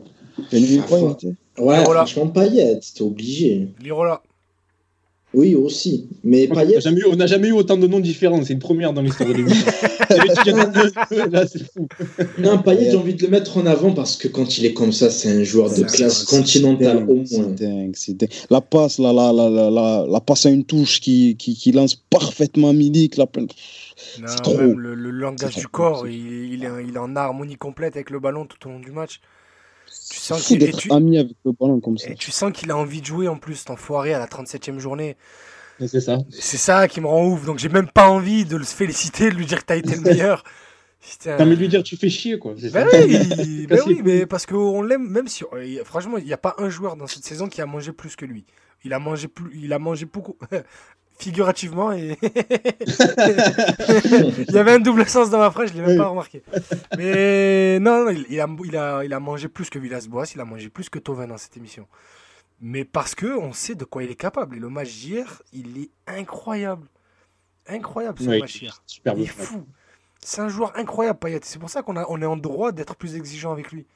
Franchement, Payet, c'était obligé. Lirola. Oui, aussi. Mais Payet. On n'a jamais eu autant de noms différents, c'est une première dans l'histoire de l'émission. Là, c'est fou. Non, Payet, j'ai envie de le mettre en avant parce que quand il est comme ça, c'est un joueur de classe continentale au moins. C'est dingue. La passe, la passe à une touche qui lance parfaitement Milik. C'est trop. Même le langage du corps, il est en harmonie complète avec le ballon tout au long du match. Tu sens qu'il est ami avec le ballon comme ça. Et tu sens qu'il a envie de jouer en plus, cet enfoiré à la 37e journée. Mais c'est ça. C'est ça qui me rend ouf. Donc j'ai même pas envie de le féliciter, de lui dire que t'as été le meilleur. T'as envie de lui dire tu fais chier quoi. Oui, mais parce qu'on l'aime, même si franchement il n'y a pas un joueur dans cette saison qui a mangé plus que lui. Il a mangé beaucoup. Figurativement et il y avait un double sens dans ma phrase, je l'ai même pas remarqué. Mais non, il a mangé plus que Villas-Boas, il a mangé plus que Thauvin dans cette émission. Mais parce que on sait de quoi il est capable et le match d'hier, il est incroyable ce match hier. Il est fou. C'est un joueur incroyable Payet, c'est pour ça qu'on est en droit d'être plus exigeant avec lui.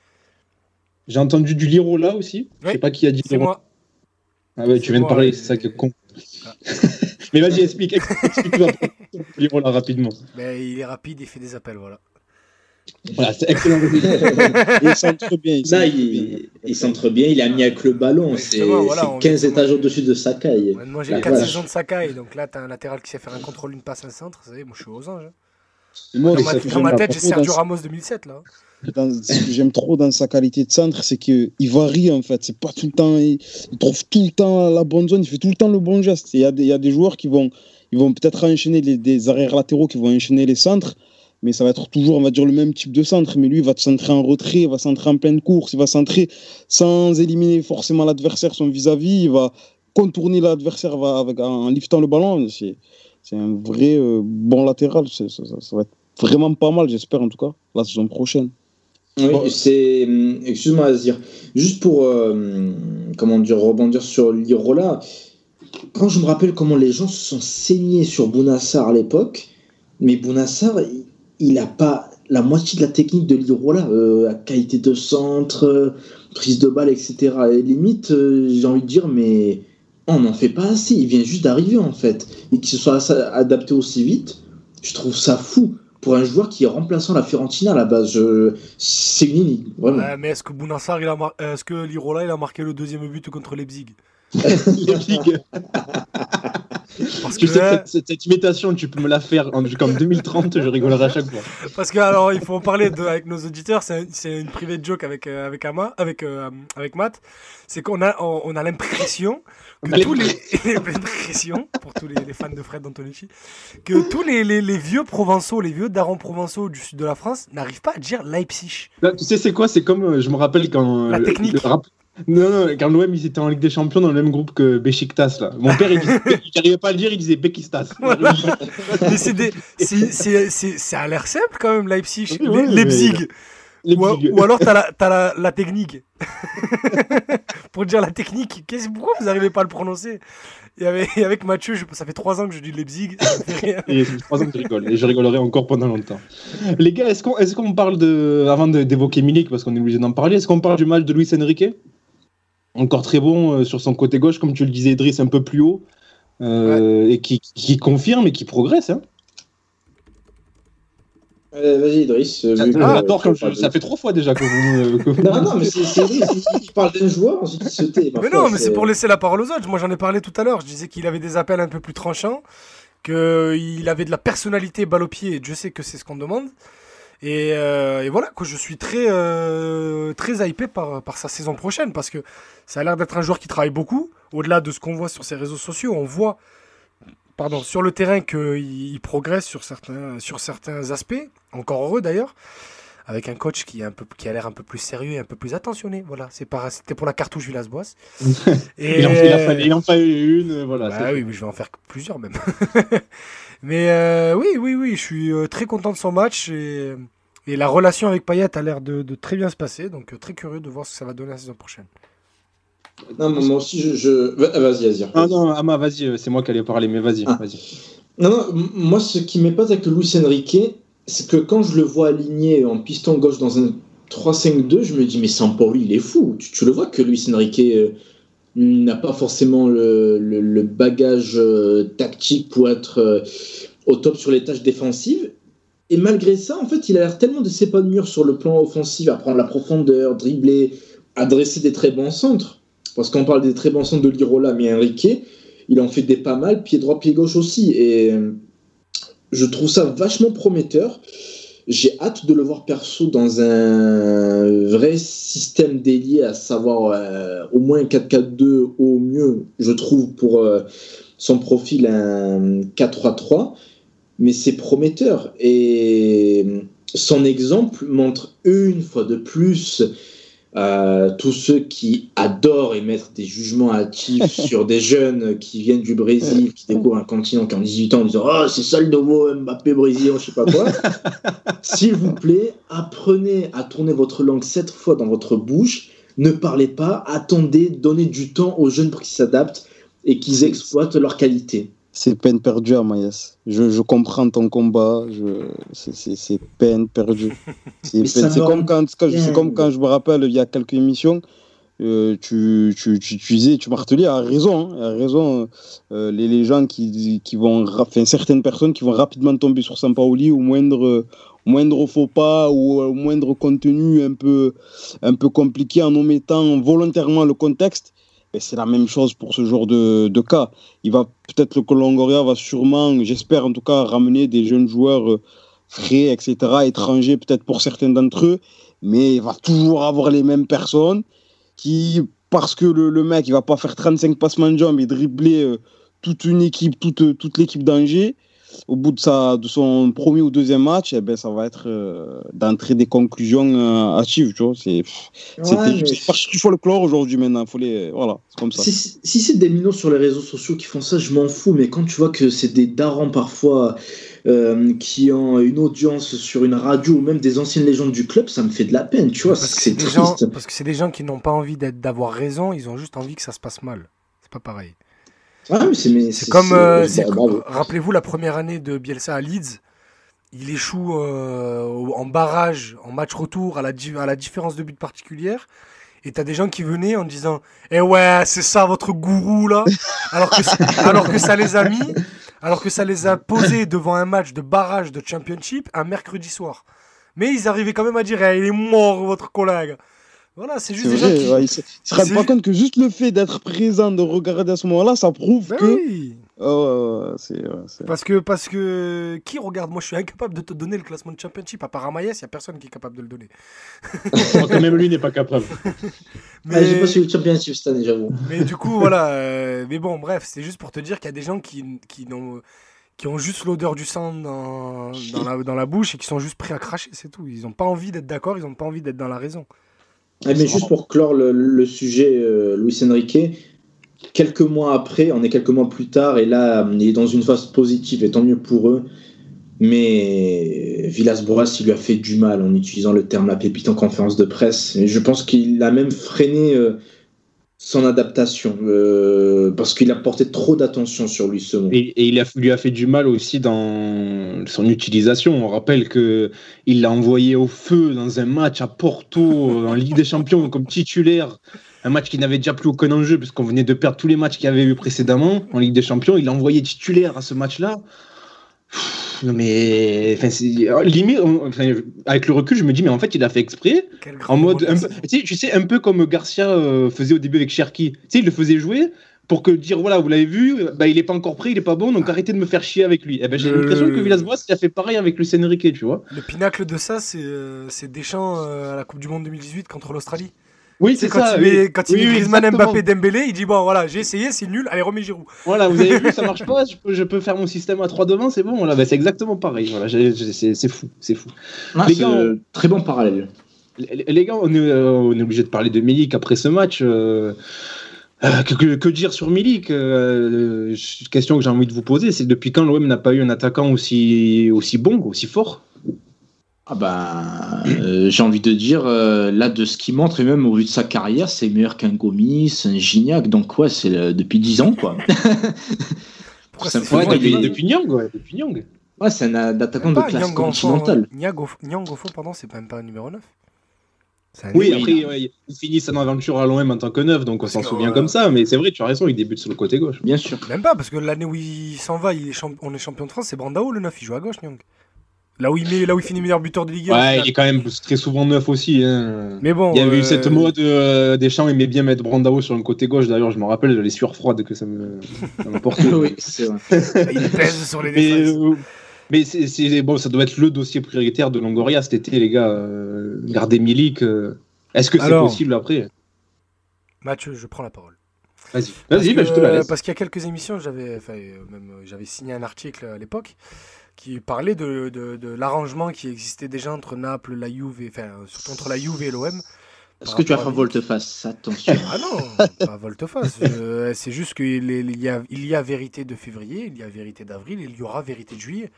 J'ai entendu du Lirola aussi. Je sais pas qui a dit c'est moi. Ah ouais, tu viens de parler, c'est ça qui est con. Mais vas-y, explique-nous Lirola rapidement. Mais il est rapide, il fait des appels, voilà. Voilà, c'est excellent. Il centre bien. Il centre bien, il a mis avec le ballon. C'est 15 étages au-dessus de Sakai. Moi j'ai 4 saisons de Sakai, donc là t'as un latéral qui sait faire un contrôle, une passe, un centre. Vous savez, moi je suis aux anges. Dans ma tête, j'ai Sergio Ramos 2007 là. Ce que j'aime trop dans sa qualité de centre, c'est qu'il varie en fait. C'est pas tout le temps, il trouve tout le temps la bonne zone, il fait tout le temps le bon geste. Il y a des joueurs qui vont peut-être enchaîner des arrières latéraux qui vont enchaîner les centres, mais ça va être toujours, on va dire, le même type de centre. Mais lui, il va te centrer en retrait, il va centrer en pleine course, il va centrer sans éliminer forcément l'adversaire, son vis-à-vis. Il va contourner l'adversaire en liftant le ballon. C'est un vrai bon latéral. Ça va être vraiment pas mal, j'espère en tout cas, la saison prochaine. Oui, c'est. Excuse-moi, Azir. Juste pour rebondir sur Lirola, quand je me rappelle comment les gens se sont saignés sur Bounassar à l'époque, mais Bounassar, il n'a pas la moitié de la technique de Lirola, qualité de centre, prise de balle, etc. Et limite, j'ai envie de dire, mais on n'en fait pas assez. Il vient juste d'arriver en fait. Et qu'il se soit adapté aussi vite, je trouve ça fou. Pour un joueur qui est remplaçant la Fiorentina à la base, c'est une énigme, vraiment. Ouais, mais est-ce que Bounassar, est-ce que Lirola, il a marqué le deuxième but contre Leipzig? Parce que cette imitation, tu peux me la faire comme 2030, je rigolerai à chaque fois. Parce que alors, il faut en parler avec nos auditeurs. C'est une private joke avec Matt. C'est qu'on a l'impression que pour tous les fans de Fred Antonucci, que tous les vieux provençaux, les vieux darons provençaux du sud de la France n'arrivent pas à dire Leipzig. Là, tu sais c'est quoi? C'est comme je me rappelle quand la technique. Non, quand l'OM ils étaient en Ligue des Champions dans le même groupe que Beşiktaş là. Mon père il n'arrivait pas à le dire, il disait Bekistas. Mais ça a l'air simple quand même Leipzig, Leipzig. Ou alors t'as la technique. Pour dire la technique, pourquoi vous n'arrivez pas à le prononcer? Et avec Mathieu, ça fait 3 ans que je dis Leipzig. Et ça fait 3 ans que je rigole. Et je rigolerai encore pendant longtemps. Les gars, est-ce qu'on parle avant d'évoquer Milik, parce qu'on est obligé d'en parler, est-ce qu'on parle du match de Luis Enrique? Encore très bon sur son côté gauche, comme tu le disais, Idriss, un peu plus haut. Et qui confirme et qui progresse. Hein. Vas-y, Idriss. J'adore quand ça fait 3 fois déjà que vous. Non, mais c'est Idriss. Je parle d'un joueur, ensuite il se tait. Mais non, mais c'est pour laisser la parole aux autres. Moi, j'en ai parlé tout à l'heure. Je disais qu'il avait des appels un peu plus tranchants, qu'il avait de la personnalité balle au pied, et Dieu sait que c'est ce qu'on demande. Et voilà, que je suis très hypé par sa saison prochaine, parce que ça a l'air d'être un joueur qui travaille beaucoup. Au-delà de ce qu'on voit sur ses réseaux sociaux, on voit sur le terrain qu'il progresse sur certains aspects, encore heureux d'ailleurs, avec un coach qui a l'air un peu plus sérieux et un peu plus attentionné. Voilà, c'était pour la cartouche Villas-Boas. Et il en fallait une, voilà. Bah oui, je vais en faire plusieurs même. Mais oui, je suis très content de son match et la relation avec Payet a l'air de très bien se passer, donc très curieux de voir ce que ça va donner la saison prochaine. Non, moi aussi, vas-y. Non, Ama, vas-y, c'est moi qui allais parler, mais vas-y. Non, moi, ce qui m'épate avec Luis Enrique, c'est que quand je le vois aligné en piston gauche dans un 3-5-2, je me dis, mais Sampaoli, il est fou. Tu le vois que Luis Enrique n'a pas forcément le bagage tactique pour être au top sur les tâches défensives. Et malgré ça, en fait, il a l'air tellement de s'épanouir sur le plan offensif, à prendre la profondeur, dribbler, adresser des très bons centres. Parce qu'on parle des très bons centres de Lirola, mais Enrique, il en fait des pas mal, pied droit, pied gauche aussi. Et je trouve ça vachement prometteur. J'ai hâte de le voir perso dans un vrai système délié, à savoir au moins un 4-4-2, au mieux, je trouve, pour son profil, un 4-3-3. Mais c'est prometteur. Et son exemple montre une fois de plus tous ceux qui adorent émettre des jugements hâtifs sur des jeunes qui viennent du Brésil, qui découvrent un continent qui ont 18 ans en disant « Oh, c'est ça le nouveau Mbappé brésilien, je sais pas quoi ». S'il vous plaît, apprenez à tourner votre langue 7 fois dans votre bouche. Ne parlez pas, attendez, donnez du temps aux jeunes pour qu'ils s'adaptent et qu'ils exploitent leurs qualités. C'est peine perdue, Amaïs. Je comprends ton combat. C'est peine perdue. C'est comme quand je me rappelle, il y a quelques émissions, tu martelais à raison. Les gens qui vont, certaines personnes qui vont rapidement tomber sur Sampaoli au moindre faux pas ou au moindre contenu un peu compliqué en omettant volontairement le contexte. Et c'est la même chose pour ce genre de cas. Peut-être que Longoria va sûrement, j'espère en tout cas, ramener des jeunes joueurs frais, etc., étrangers peut-être pour certains d'entre eux, mais il va toujours avoir les mêmes personnes qui, parce que le mec, il va pas faire 35 passements de jambes et dribbler toute une équipe, toute l'équipe d'Angers, au bout de son premier ou deuxième match, ça va être d'entrer des conclusions hâtives, tu vois. C'est pas qu'il faut le clore aujourd'hui maintenant. Voilà, c'est comme ça. Si c'est des minots sur les réseaux sociaux qui font ça, je m'en fous. Mais quand tu vois que c'est des darons parfois qui ont une audience sur une radio ou même des anciennes légendes du club, ça me fait de la peine, tu vois. C'est triste. Parce que c'est des gens qui n'ont pas envie d'avoir raison, ils ont juste envie que ça se passe mal. C'est pas pareil. Ah oui, c'est comme rappelez-vous la première année de Bielsa à Leeds, il échoue en barrage, en match retour à la différence de but particulière, et t'as des gens qui venaient en disant ouais, c'est ça votre gourou là, alors que ça les a posés devant un match de barrage de Championship un mercredi soir, mais ils arrivaient quand même à dire il est mort votre collègue. Voilà, c'est juste des gens qui... ils se rendent pas compte que juste le fait d'être présent, de regarder à ce moment-là, ça prouve que... Oui. Parce que qui regarde? Moi, je suis incapable de te donner le classement de Championship. À part Amaïs, il n'y a personne qui est capable de le donner. Quand même, lui n'est pas capable. Mais... j'ai pas suivi le Championship cette année, j'avoue. Mais du coup, voilà. Mais bon, bref, c'est juste pour te dire qu'il y a des gens qui ont juste l'odeur du sang dans la bouche et qui sont juste prêts à cracher, c'est tout. Ils n'ont pas envie d'être d'accord, ils n'ont pas envie d'être dans la raison. Mais juste pour clore le sujet, Luis Enrique, quelques mois plus tard, et là, il est dans une phase positive, et tant mieux pour eux. Mais Villas-Boas, il lui a fait du mal en utilisant le terme la pépite en conférence de presse. Et je pense qu'il a même freiné son adaptation, parce qu'il a porté trop d'attention sur lui, ce mot. Et lui a fait du mal aussi dans son utilisation. On rappelle qu'il l'a envoyé au feu dans un match à Porto, en Ligue des Champions, comme titulaire. Un match qui n'avait déjà plus aucun enjeu, puisqu'on venait de perdre tous les matchs qu'il y avait eu précédemment en Ligue des Champions. Il l'a envoyé titulaire à ce match-là. Non mais limite, avec le recul, je me dis mais en fait il a fait exprès, en mode un peu, tu sais un peu comme Garcia faisait au début avec Cherki. Tu sais, il le faisait jouer pour que dire voilà, vous l'avez vu, il est pas encore prêt, il est pas bon, donc arrêtez de me faire chier avec lui. Et j'ai l'impression que Villas-Boas il a fait pareil avec Luis Enrique, tu vois. Le pinacle de ça, c'est Deschamps à la Coupe du Monde 2018 contre l'Australie. Oui, c'est ça. Quand il met Griezmann, Mbappé, Dembélé, il dit bon voilà, j'ai essayé, c'est nul, allez remets Giroud. Voilà, vous avez vu, ça marche pas, je peux faire mon système à 3 devant, c'est bon. Voilà, c'est exactement pareil. Voilà, c'est fou. Ah, les gars, très bon parallèle. Les gars, on est obligé de parler de Milik après ce match. Que dire sur Milik question que j'ai envie de vous poser, c'est depuis quand l'OM n'a pas eu un attaquant aussi bon, aussi fort? J'ai envie de dire, là, de ce qu'il montre, et même au vu de sa carrière, c'est meilleur qu'un Gomis, un Gignac, donc quoi, c'est depuis 10 ans, quoi. Depuis Nyang, ouais. Ouais, c'est un attaquant de classe continentale. Nyang au fond, pardon, c'est même pas un numéro 9. Oui, après, il finit son aventure à l'OM en tant que neuf, donc on s'en souvient comme ça, mais c'est vrai, tu as raison, il débute sur le côté gauche. Bien sûr. Même pas, parce que l'année où il s'en va, on est champion de France, c'est Brandao, le 9, il joue à gauche, Nyang. Là où il finit meilleur buteur de Ligue 1. Ouais, il est quand même très souvent neuf aussi. Hein. Mais bon, il y avait eu cette mode, Deschamps aimait bien mettre Brandao sur le côté gauche, d'ailleurs, je me rappelle les sueurs froides que ça m'apportait. Oui, c'est vrai. Il pèse sur les défenses. Mais bon, ça doit être le dossier prioritaire de Longoria cet été, les gars. Garder Milik. Est-ce que c'est possible après? Mathieu, je prends la parole. Vas-y, je te la laisse. Parce qu'il y a quelques émissions, j'avais signé un article à l'époque qui parlait de l'arrangement qui existait déjà entre Naples, la Juve, surtout entre la Juve et l'OM. Est-ce que tu vas faire volte-face? Attention. Ah non, pas volte-face. C'est juste qu'il y a vérité de février, il y a vérité d'avril, il y aura vérité de juillet.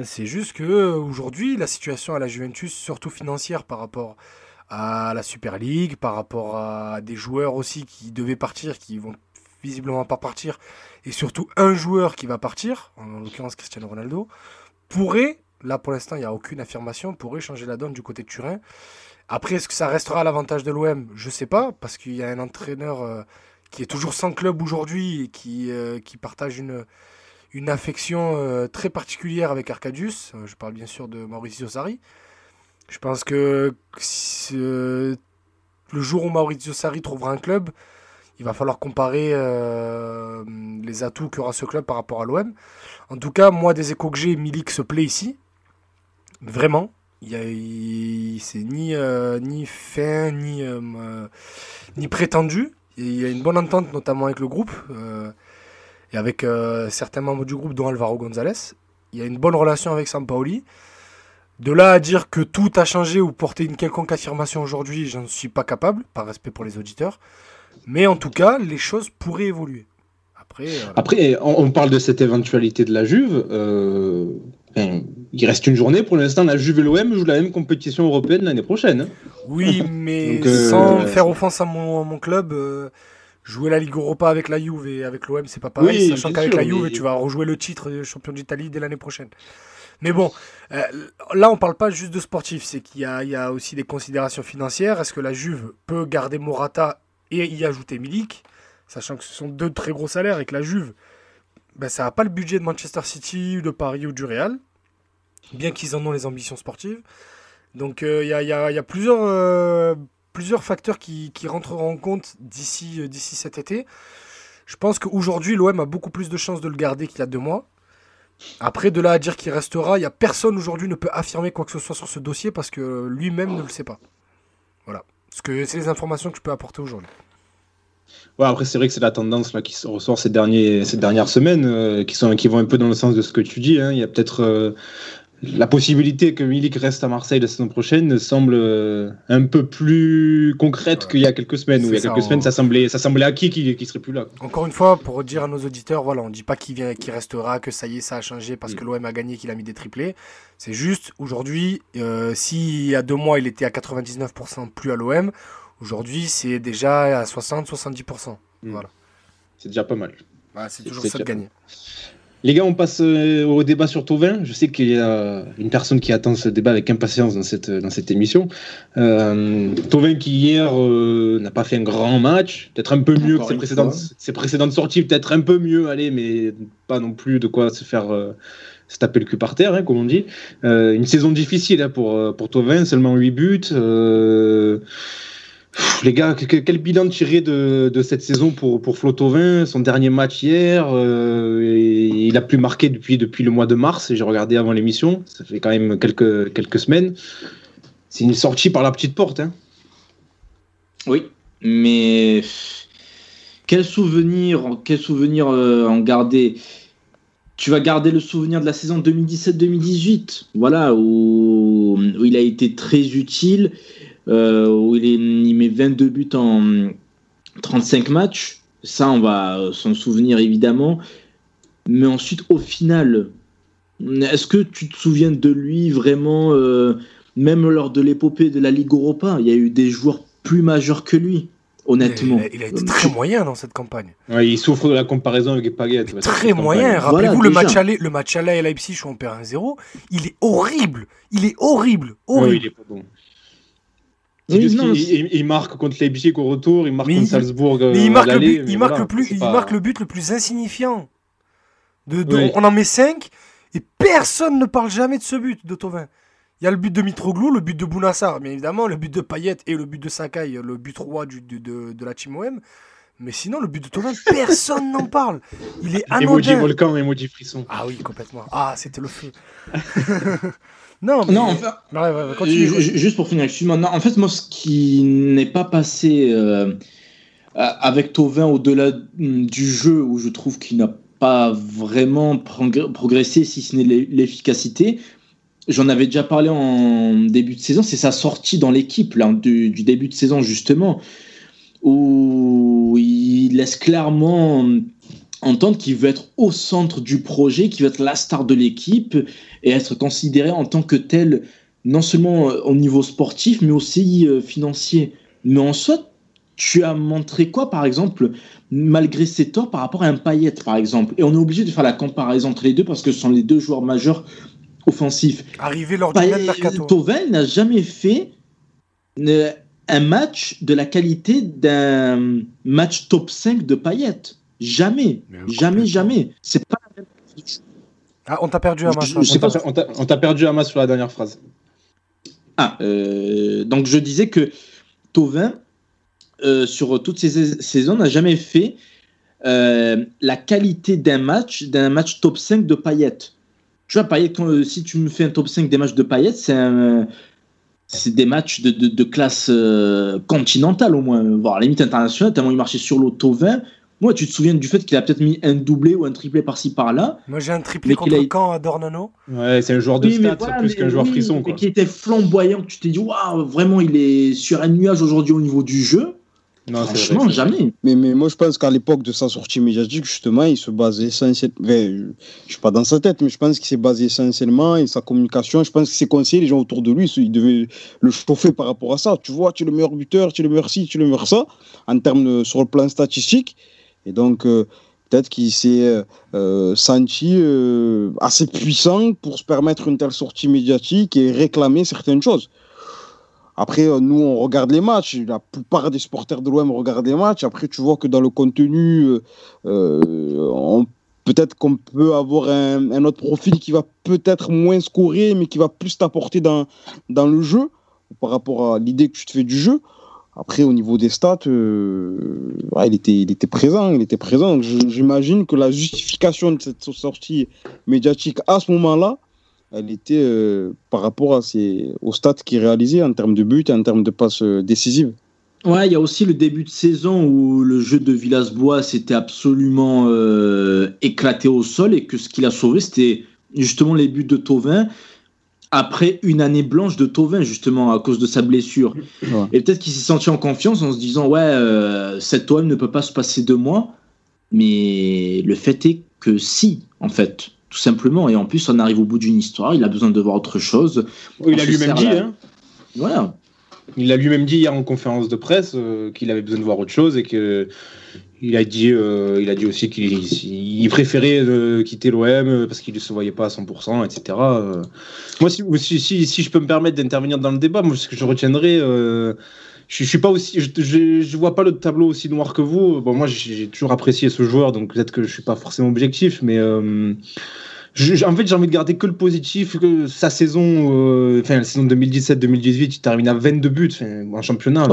C'est juste que aujourd'hui, la situation à la Juventus, surtout financière par rapport à la Super League, par rapport à des joueurs aussi qui devaient partir, qui vont visiblement pas partir, et surtout un joueur qui va partir, en l'occurrence Cristiano Ronaldo, pourrait, là pour l'instant il n'y a aucune affirmation, pourrait changer la donne du côté de Turin. Après, est-ce que ça restera à l'avantage de l'OM? Je sais pas, parce qu'il y a un entraîneur qui est toujours sans club aujourd'hui et qui partage une affection très particulière avec Arcadius. Je parle bien sûr de Maurizio Sarri. Je pense que le jour où Maurizio Sarri trouvera un club, il va falloir comparer les atouts qu'aura ce club par rapport à l'OM. En tout cas, moi, des échos que j'ai, Milik se plaît ici. Vraiment. C'est ni fin, ni prétendu. Il y a une bonne entente, notamment avec le groupe. Et avec certains membres du groupe, dont Alvaro González. Il y a une bonne relation avec Sampaoli. De là à dire que tout a changé ou porter une quelconque affirmation aujourd'hui, j'en suis pas capable, par respect pour les auditeurs. Mais en tout cas, les choses pourraient évoluer. Après, on parle de cette éventualité de la Juve. Il reste une journée. Pour l'instant, la Juve et l'OM jouent la même compétition européenne l'année prochaine. Hein. Oui, mais donc, sans faire offense à mon club... Jouer la Ligue Europa avec la Juve et avec l'OM, c'est pas pareil, sachant qu'avec la Juve, tu vas rejouer le titre de champion d'Italie dès l'année prochaine. Mais bon, là, on parle pas juste de sportif, c'est qu'il y a aussi des considérations financières. Est-ce que la Juve peut garder Morata et y ajouter Milik, sachant que ce sont deux très gros salaires et que la Juve, ça n'a pas le budget de Manchester City, de Paris ou du Real, bien qu'ils en ont les ambitions sportives. Donc, il y a plusieurs facteurs qui rentreront en compte d'ici cet été. Je pense qu'aujourd'hui, l'OM a beaucoup plus de chances de le garder qu'il y a 2 mois. Après, de là à dire qu'il restera, il n'y a personne aujourd'hui ne peut affirmer quoi que ce soit sur ce dossier parce que lui-même ne le sait pas. Voilà. Parce que c'est les informations que je peux apporter aujourd'hui. Ouais, après, c'est vrai que c'est la tendance là, qui ressort ces dernières semaines qui vont un peu dans le sens de ce que tu dis. Hein. Il y a peut-être... la possibilité que Milik reste à Marseille la saison prochaine semble un peu plus concrète qu'il y a quelques semaines. Où il y a quelques semaines, ça semblait acquis qu'il serait plus là. Encore une fois, pour dire à nos auditeurs, voilà, on ne dit pas qu'il restera, que ça y est, ça a changé parce que l'OM a gagné, qu'il a mis des triplés. C'est juste, aujourd'hui, s'il y a 2 mois, il était à 99% plus à l'OM, aujourd'hui, c'est déjà à 60-70%. Voilà. C'est déjà pas mal. Ouais, c'est toujours ça de gagner. Les gars, on passe au débat sur Thauvin. Je sais qu'il y a une personne qui attend ce débat avec impatience dans cette émission. Thauvin qui hier n'a pas fait un grand match, peut-être un peu mieux que ses précédentes sorties, peut-être un peu mieux, allez, mais pas non plus de quoi se faire se taper le cul par terre, comme on dit. Une saison difficile pour Thauvin, seulement 8 buts. Les gars, quel bilan tirer de cette saison pour Flo Thauvin? Son dernier match hier, il a plus marqué depuis le mois de mars, et j'ai regardé avant l'émission, ça fait quand même quelques semaines. C'est une sortie par la petite porte. Oui, mais quel souvenir en garder? Tu vas garder le souvenir de la saison 2017-2018, voilà, où il a été très utile, où il met 22 buts en 35 matchs. Ça, on va s'en souvenir évidemment. Mais ensuite, au final, est-ce que tu te souviens de lui vraiment, même lors de l'épopée de la Ligue Europa? Il y a eu des joueurs plus majeurs que lui. Honnêtement. Il a été très moyen dans cette campagne. Ouais, il souffre de la comparaison avec Payet. Très moyen. Rappelez-vous, voilà, le match aller à Leipzig où on perd 1-0, il est horrible. Il est horrible. Oui, il est pas bon. Il marque contre Leipzig au retour, il marque contre Salzbourg. Mais il marque le but le plus insignifiant. On en met 5 et personne ne parle jamais de ce but de Thauvin. Il y a le but de Mitroglou, le but de Bounassar, bien évidemment, le but de Payet et le but de Sakai, le but roi de la Team OM. Mais sinon, le but de Thauvin, personne n'en parle. Il est anodin. Emoji volcan, emoji frisson. Ah oui, complètement. Ah, c'était le feu. Continue. Juste pour finir, excuse-moi. Non, en fait, moi, ce qui n'est pas passé avec Thauvin au-delà du jeu, où je trouve qu'il n'a pas vraiment progressé, si ce n'est l'efficacité. J'en avais déjà parlé en début de saison, c'est sa sortie dans l'équipe là, du début de saison justement, où il laisse clairement entendre qu'il veut être au centre du projet, qu'il veut être la star de l'équipe et être considéré en tant que tel, non seulement au niveau sportif, mais aussi financier. Mais en soi, tu as montré quoi, par exemple, malgré ses torts, par rapport à un Payet, par exemple? Et on est obligé de faire la comparaison entre les deux parce que ce sont les deux joueurs majeurs offensif. Arrivé lors du même mercato. Thauvin n'a jamais fait un match de la qualité d'un match top 5 de Payet. Jamais. Jamais. C'est pas la même chose. Ah, on t'a perdu Hamas. On t'a perdu Hamas sur la dernière phrase. Donc je disais que Thauvin, sur toutes ces saisons, n'a jamais fait la qualité d'un match top 5 de Payet. Tu vois, Payet, si tu me fais un top 5 des matchs de Payet, c'est des matchs de classe continentale au moins, voire à la limite internationale, tellement il marchait sur l'eau. Thauvin. Moi, tu te souviens du fait qu'il a peut-être mis un doublé ou un triplé par-ci par-là. Moi, j'ai un triplé contre Caen à Dornano. Ouais, c'est un joueur de stats, plus qu'un joueur frisson. Quoi. Qui était flamboyant, tu t'es dit, waouh, vraiment, il est sur un nuage aujourd'hui au niveau du jeu. Non, franchement, vrai, jamais. Mais moi, je pense qu'à l'époque de sa sortie médiatique, justement, il se basait essentiellement. Je suis pas dans sa tête, mais je pense qu'il s'est basé essentiellement et sa communication. Je pense que ses conseillers, les gens autour de lui, ils devaient le chauffer par rapport à ça. Tu vois, tu es le meilleur buteur, tu es le meilleur ci, tu es le meilleur ça, en termes sur le plan statistique. Et donc, peut-être qu'il s'est senti assez puissant pour se permettre une telle sortie médiatique et réclamer certaines choses. Après, nous, on regarde les matchs. La plupart des supporters de l'OM regardent les matchs. Après, tu vois que dans le contenu, peut-être qu'on peut avoir un autre profil qui va peut-être moins scorer, mais qui va plus t'apporter dans le jeu par rapport à l'idée que tu te fais du jeu. Après, au niveau des stats, il était présent. J'imagine que la justification de cette sortie médiatique à ce moment-là, elle était par rapport aux stats qu'il réalisait en termes de buts et en termes de passes décisives. Ouais, il y a aussi le début de saison où le jeu de Villas-Boas s'était absolument éclaté au sol et que ce qu'il a sauvé, c'était justement les buts de Thauvin après une année blanche de Thauvin, justement, à cause de sa blessure. Ouais. Et peut-être qu'il s'est senti en confiance en se disant cet OM ne peut pas se passer de moi. Mais le fait est que si, en fait, tout simplement. Et en plus, on arrive au bout d'une histoire. Il a besoin de voir autre chose. Il a lui-même dit. Voilà. Il a lui-même dit hier en conférence de presse qu'il avait besoin de voir autre chose et que il a dit aussi qu'il préférait quitter l'OM parce qu'il ne se voyait pas à 100%, etc. Moi, si je peux me permettre d'intervenir dans le débat, moi, ce que je retiendrai, je suis pas aussi, je vois pas le tableau aussi noir que vous. Bon, moi, j'ai toujours apprécié ce joueur, donc peut-être que je suis pas forcément objectif, mais En fait, j'ai envie de garder que le positif, que sa saison, la saison 2017-2018, il termine à 22 buts en championnat.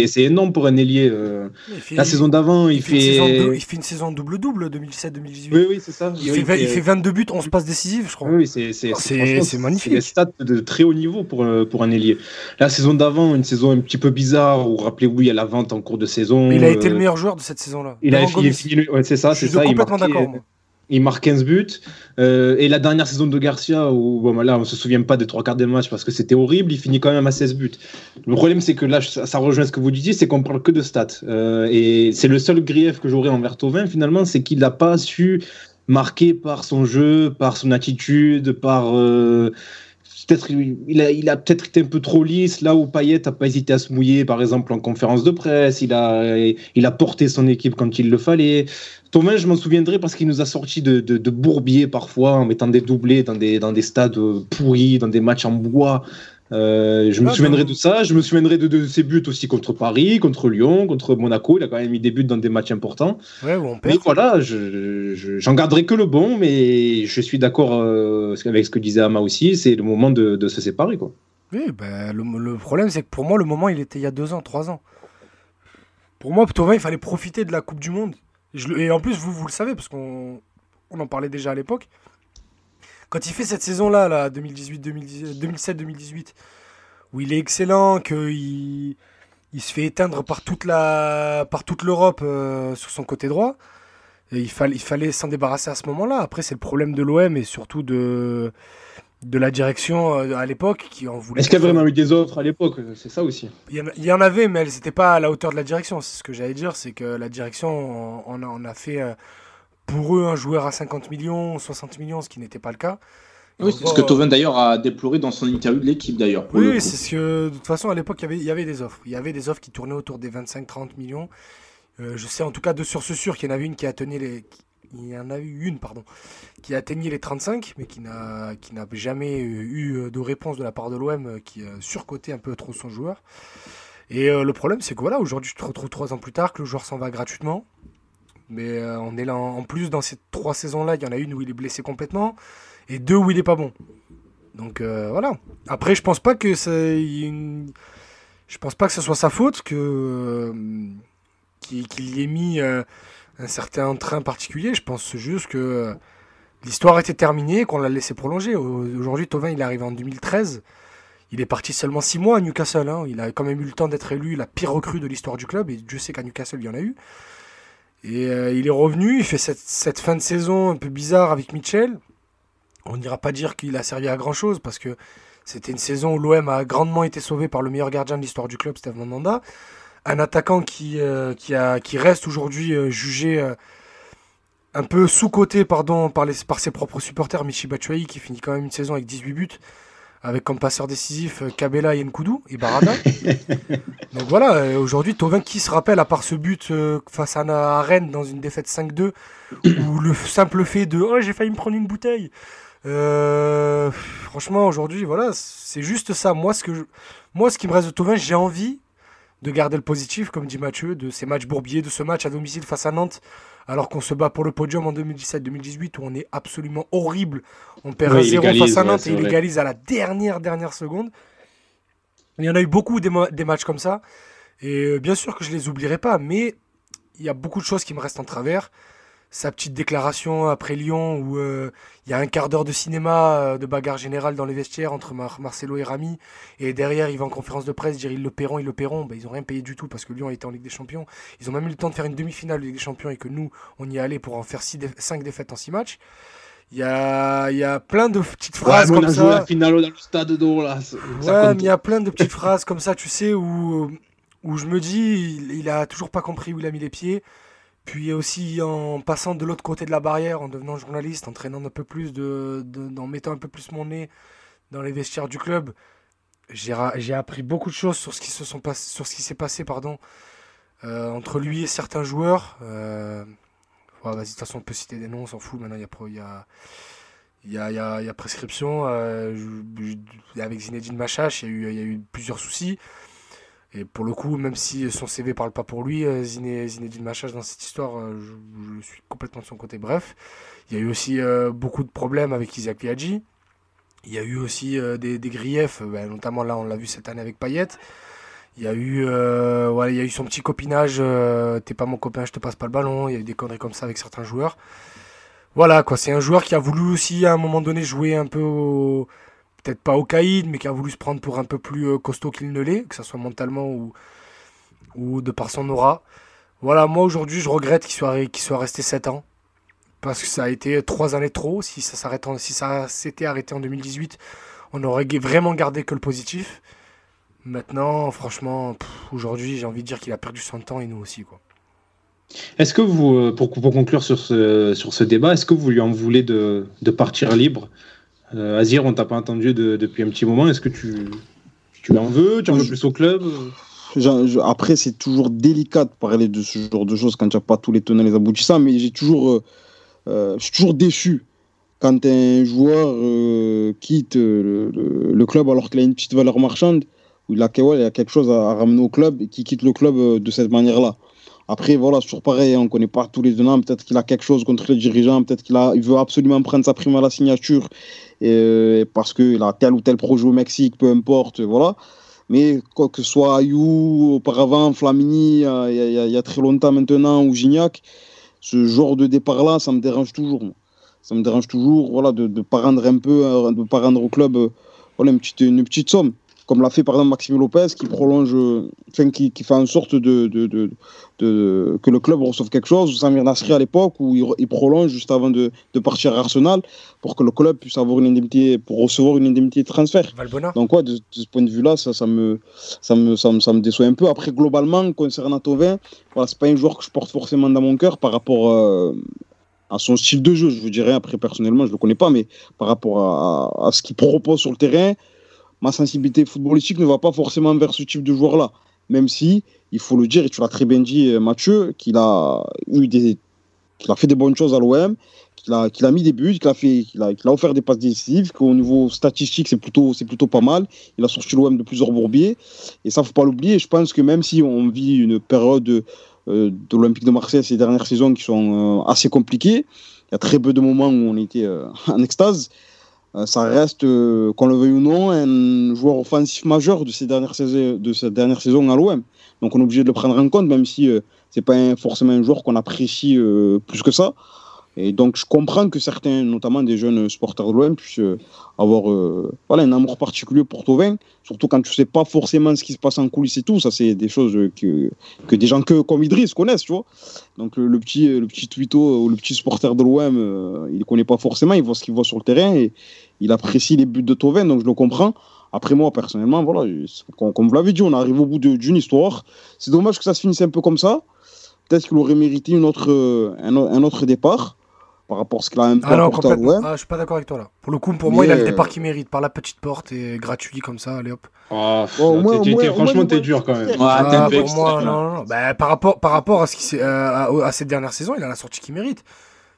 C'est énorme pour un ailier. La saison d'avant, il fait une saison double-double 2017-2018. Oui, c'est ça. Il fait 22 buts, 11 passes décisives, je crois. Oui, c'est magnifique. C'est des stats de très haut niveau pour un ailier. La saison d'avant, une saison un petit peu bizarre, où rappelez-vous, il y a la vente en cours de saison. Mais il a été le meilleur joueur de cette saison-là. Il a fini, c'est ça. Je suis complètement d'accord, moi. Il marque 15 buts. Et la dernière saison de Garcia, où là, on ne se souvient pas des 3/4 des matchs parce que c'était horrible, il finit quand même à 16 buts. Le problème, c'est que là, ça rejoint ce que vous disiez, c'est qu'on parle que de stats. Et c'est le seul grief que j'aurais envers Thauvin, finalement, c'est qu'il n'a pas su marquer par son jeu, par son attitude, par... peut-être il a peut-être été un peu trop lisse, là où Payet n'a pas hésité à se mouiller, par exemple en conférence de presse, il a porté son équipe quand il le fallait. Thauvin, je m'en souviendrai parce qu'il nous a sorti de bourbiers parfois en mettant des doublés dans des stades pourris, dans des matchs en bois. Je me souviendrai de ça, je me souviendrai de ses buts aussi contre Paris, contre Lyon, contre Monaco. Il a quand même mis des buts dans des matchs importants. Ouais, on perd. Mais voilà, j'en garderai que le bon, mais je suis d'accord avec ce que disait Ama aussi, c'est le moment de se séparer, quoi. Oui, le problème, c'est que pour moi, le moment, il était il y a 2 ans, 3 ans. Pour moi, Thauvin, il fallait profiter de la Coupe du Monde. Et en plus, vous le savez, parce qu'on en parlait déjà à l'époque. Quand il fait cette saison-là, 2017-2018, où il est excellent, qu'il se fait éteindre par toute l'Europe sur son côté droit, et il fallait s'en débarrasser à ce moment-là. Après, c'est le problème de l'OM et surtout de la direction à l'époque qui en voulait. Est-ce qu'il y a vraiment eu des offres à l'époque? C'est ça aussi. Il y en avait, mais elles n'étaient pas à la hauteur de la direction. C'est ce que j'allais dire, c'est que la direction on a fait pour eux un joueur à 50 millions, 60 millions, ce qui n'était pas le cas. Oui, c'est ce que Thauvin d'ailleurs a déploré dans son interview de l'équipe d'ailleurs. Oui, c'est ce que de toute façon à l'époque il y avait des offres. Il y avait des offres qui tournaient autour des 25-30 millions. Je sais en tout cas de sources sûres qu'il y en avait une qui atteignait les 35, mais qui n'a jamais eu de réponse de la part de l'OM, qui surcotait un peu trop son joueur. Et le problème, c'est que voilà, aujourd'hui, tu te retrouves 3 ans plus tard, que le joueur s'en va gratuitement. Mais on est là, en plus, dans ces 3 saisons-là, il y en a une où il est blessé complètement, et 2 où il est pas bon. Donc voilà. Après, je pense pas que ce soit sa faute, qu'il y ait mis un certain train particulier. Je pense juste que l'histoire était terminée, qu'on l'a laissé prolonger. Aujourd'hui, Thauvin, il est arrivé en 2013. Il est parti seulement 6 mois à Newcastle. Il a quand même eu le temps d'être élu la pire recrue de l'histoire du club. Et Dieu sait qu'à Newcastle, il y en a eu. Et il est revenu. Il fait cette fin de saison un peu bizarre avec Mitchell. On n'ira pas dire qu'il a servi à grand-chose parce que c'était une saison où l'OM a grandement été sauvé par le meilleur gardien de l'histoire du club, Steve Mandanda. Un attaquant qui reste aujourd'hui jugé un peu sous-coté par ses propres supporters, Michy Batshuayi, qui finit quand même une saison avec 18 buts, avec comme passeur décisif Kabela, Yenkoudou et Barada. Donc voilà, aujourd'hui, Thauvin, qui se rappelle, à part ce but face à Rennes dans une défaite 5-2, où le simple fait de « Oh, j'ai failli me prendre une bouteille », franchement, aujourd'hui, voilà, c'est juste ça. Moi, ce qui me reste de Thauvin, j'ai envie de garder le positif, comme dit Mathieu, de ces matchs bourbiers, de ce match à domicile face à Nantes, alors qu'on se bat pour le podium en 2017-2018, où on est absolument horrible. On perd 1-0 face à Nantes et il égalise à la dernière seconde. Il y en a eu beaucoup des matchs comme ça. Et bien sûr que je ne les oublierai pas, mais il y a beaucoup de choses qui me restent en travers. Sa petite déclaration après Lyon où il y a un quart d'heure de cinéma, de bagarre générale dans les vestiaires entre Marcelo et Rami, et derrière il va en conférence de presse dire ils le paieront. Ils n'ont rien payé du tout parce que Lyon était en Ligue des Champions. Ils ont même eu le temps de faire une demi-finale de Ligue des Champions et que nous on y allait pour en faire 5 défaites en 6 matchs. Il y a plein de petites phrases comme ça. On a joué la finale dans le stade d'eau là. Ouais, mais il y a plein de petites phrases comme ça, tu sais, où je me dis il a toujours pas compris où il a mis les pieds. Puis aussi en passant de l'autre côté de la barrière, en devenant journaliste, en traînant un peu plus, en mettant un peu plus mon nez dans les vestiaires du club, j'ai appris beaucoup de choses sur ce qui s'est passé, entre lui et certains joueurs. Vas-y, de toute façon, on peut citer des noms, on s'en fout. Maintenant, il y a prescription. Avec Zinedine Machache, il y a eu plusieurs soucis. Et pour le coup, même si son CV parle pas pour lui, Zinedine Machache dans cette histoire, je suis complètement de son côté. Bref, il y a eu aussi beaucoup de problèmes avec Isaac Viadji. Il y a eu aussi des griefs, notamment là on l'a vu cette année avec Payet. Il y a eu son petit copinage, t'es pas mon copain, je te passe pas le ballon. Il y a eu des conneries comme ça avec certains joueurs. Voilà quoi, c'est un joueur qui a voulu aussi à un moment donné jouer un peu peut-être pas au caïd, mais qui a voulu se prendre pour un peu plus costaud qu'il ne l'est, que ce soit mentalement ou de par son aura. Voilà, moi aujourd'hui je regrette qu'il soit resté 7 ans. Parce que ça a été 3 années de trop. Si ça s'était arrêté en 2018, on aurait vraiment gardé que le positif. Maintenant, franchement, aujourd'hui, j'ai envie de dire qu'il a perdu son temps et nous aussi, quoi. Est-ce que vous, pour conclure sur ce débat, est-ce que vous lui en voulez de partir libre? Azir, on t'a pas entendu depuis un petit moment. Est-ce que tu en veux? Tu en veux plus au club? Après, c'est toujours délicat de parler de ce genre de choses quand tu n'as pas tous les tenants et les aboutissants, mais je suis toujours déçu quand un joueur quitte le club alors qu'il a une petite valeur marchande, où il a quelque chose à ramener au club et qui quitte le club de cette manière-là. Après, voilà, c'est toujours pareil, on ne connaît pas tous les tenants, peut-être qu'il a quelque chose contre les dirigeants, peut-être il veut absolument prendre sa prime à la signature parce qu'il a tel ou tel projet au Mexique, peu importe, voilà. Mais quoi que ce soit Ayou, auparavant, Flamini, il y a très longtemps maintenant, ou Gignac, ce genre de départ-là, ça me dérange toujours. Moi. Ça me dérange toujours, voilà, de ne pas rendre au club une petite somme. Comme l'a fait par exemple Maxime Lopez, qui prolonge, qui fait en sorte que le club reçoive quelque chose. Samir Nasri à l'époque, où il prolonge juste avant de partir à Arsenal, pour que le club puisse avoir une indemnité, pour recevoir une indemnité de transfert. Valbona. Donc de ce point de vue-là, ça me déçoit un peu. Après, globalement, concernant Thauvin, voilà, c'est pas un joueur que je porte forcément dans mon cœur par rapport à son style de jeu. Je vous dirais, après, personnellement, je le connais pas, mais par rapport à ce qu'il propose sur le terrain, ma sensibilité footballistique ne va pas forcément vers ce type de joueur-là. Même si, il faut le dire, et tu l'as très bien dit, Mathieu, qu'il a fait des bonnes choses à l'OM, qu'il a mis des buts, qu'il a offert des passes décisives, qu'au niveau statistique, c'est plutôt pas mal. Il a sorti l'OM de plusieurs bourbiers. Et ça, il ne faut pas l'oublier. Je pense que même si on vit une période de l'Olympique de Marseille ces dernières saisons qui sont assez compliquées, il y a très peu de moments où on était en extase. Ça reste, qu'on le veuille ou non, un joueur offensif majeur de cette dernière saison à l'OM. Donc on est obligé de le prendre en compte, même si c'est pas forcément un joueur qu'on apprécie plus que ça. Et donc je comprends que certains, notamment des jeunes supporters de l'OM, puissent avoir un amour particulier pour Thauvin, surtout quand tu sais pas forcément ce qui se passe en coulisses et tout. Ça, c'est des choses que des gens comme Idriss connaissent, tu vois. Donc le petit twitto ou le petit supporter de l'OM, il ne connaît pas forcément, il voit ce qu'il voit sur le terrain et il apprécie les buts de Thauvin, donc je le comprends. Après moi, personnellement, voilà, comme vous l'avez dit, on arrive au bout d'une histoire. C'est dommage que ça se finisse un peu comme ça. Peut-être qu'il aurait mérité un autre départ par rapport à ce qu'il a un peu apporté à l'OM. Je suis pas d'accord avec toi là. Pour le coup, moi, il a le départ qu'il mérite, par la petite porte et gratuit comme ça, allez hop. Franchement, t'es dur quand même. Pour moi, non. Bah, par rapport à cette dernière saison, il a la sortie qu'il mérite.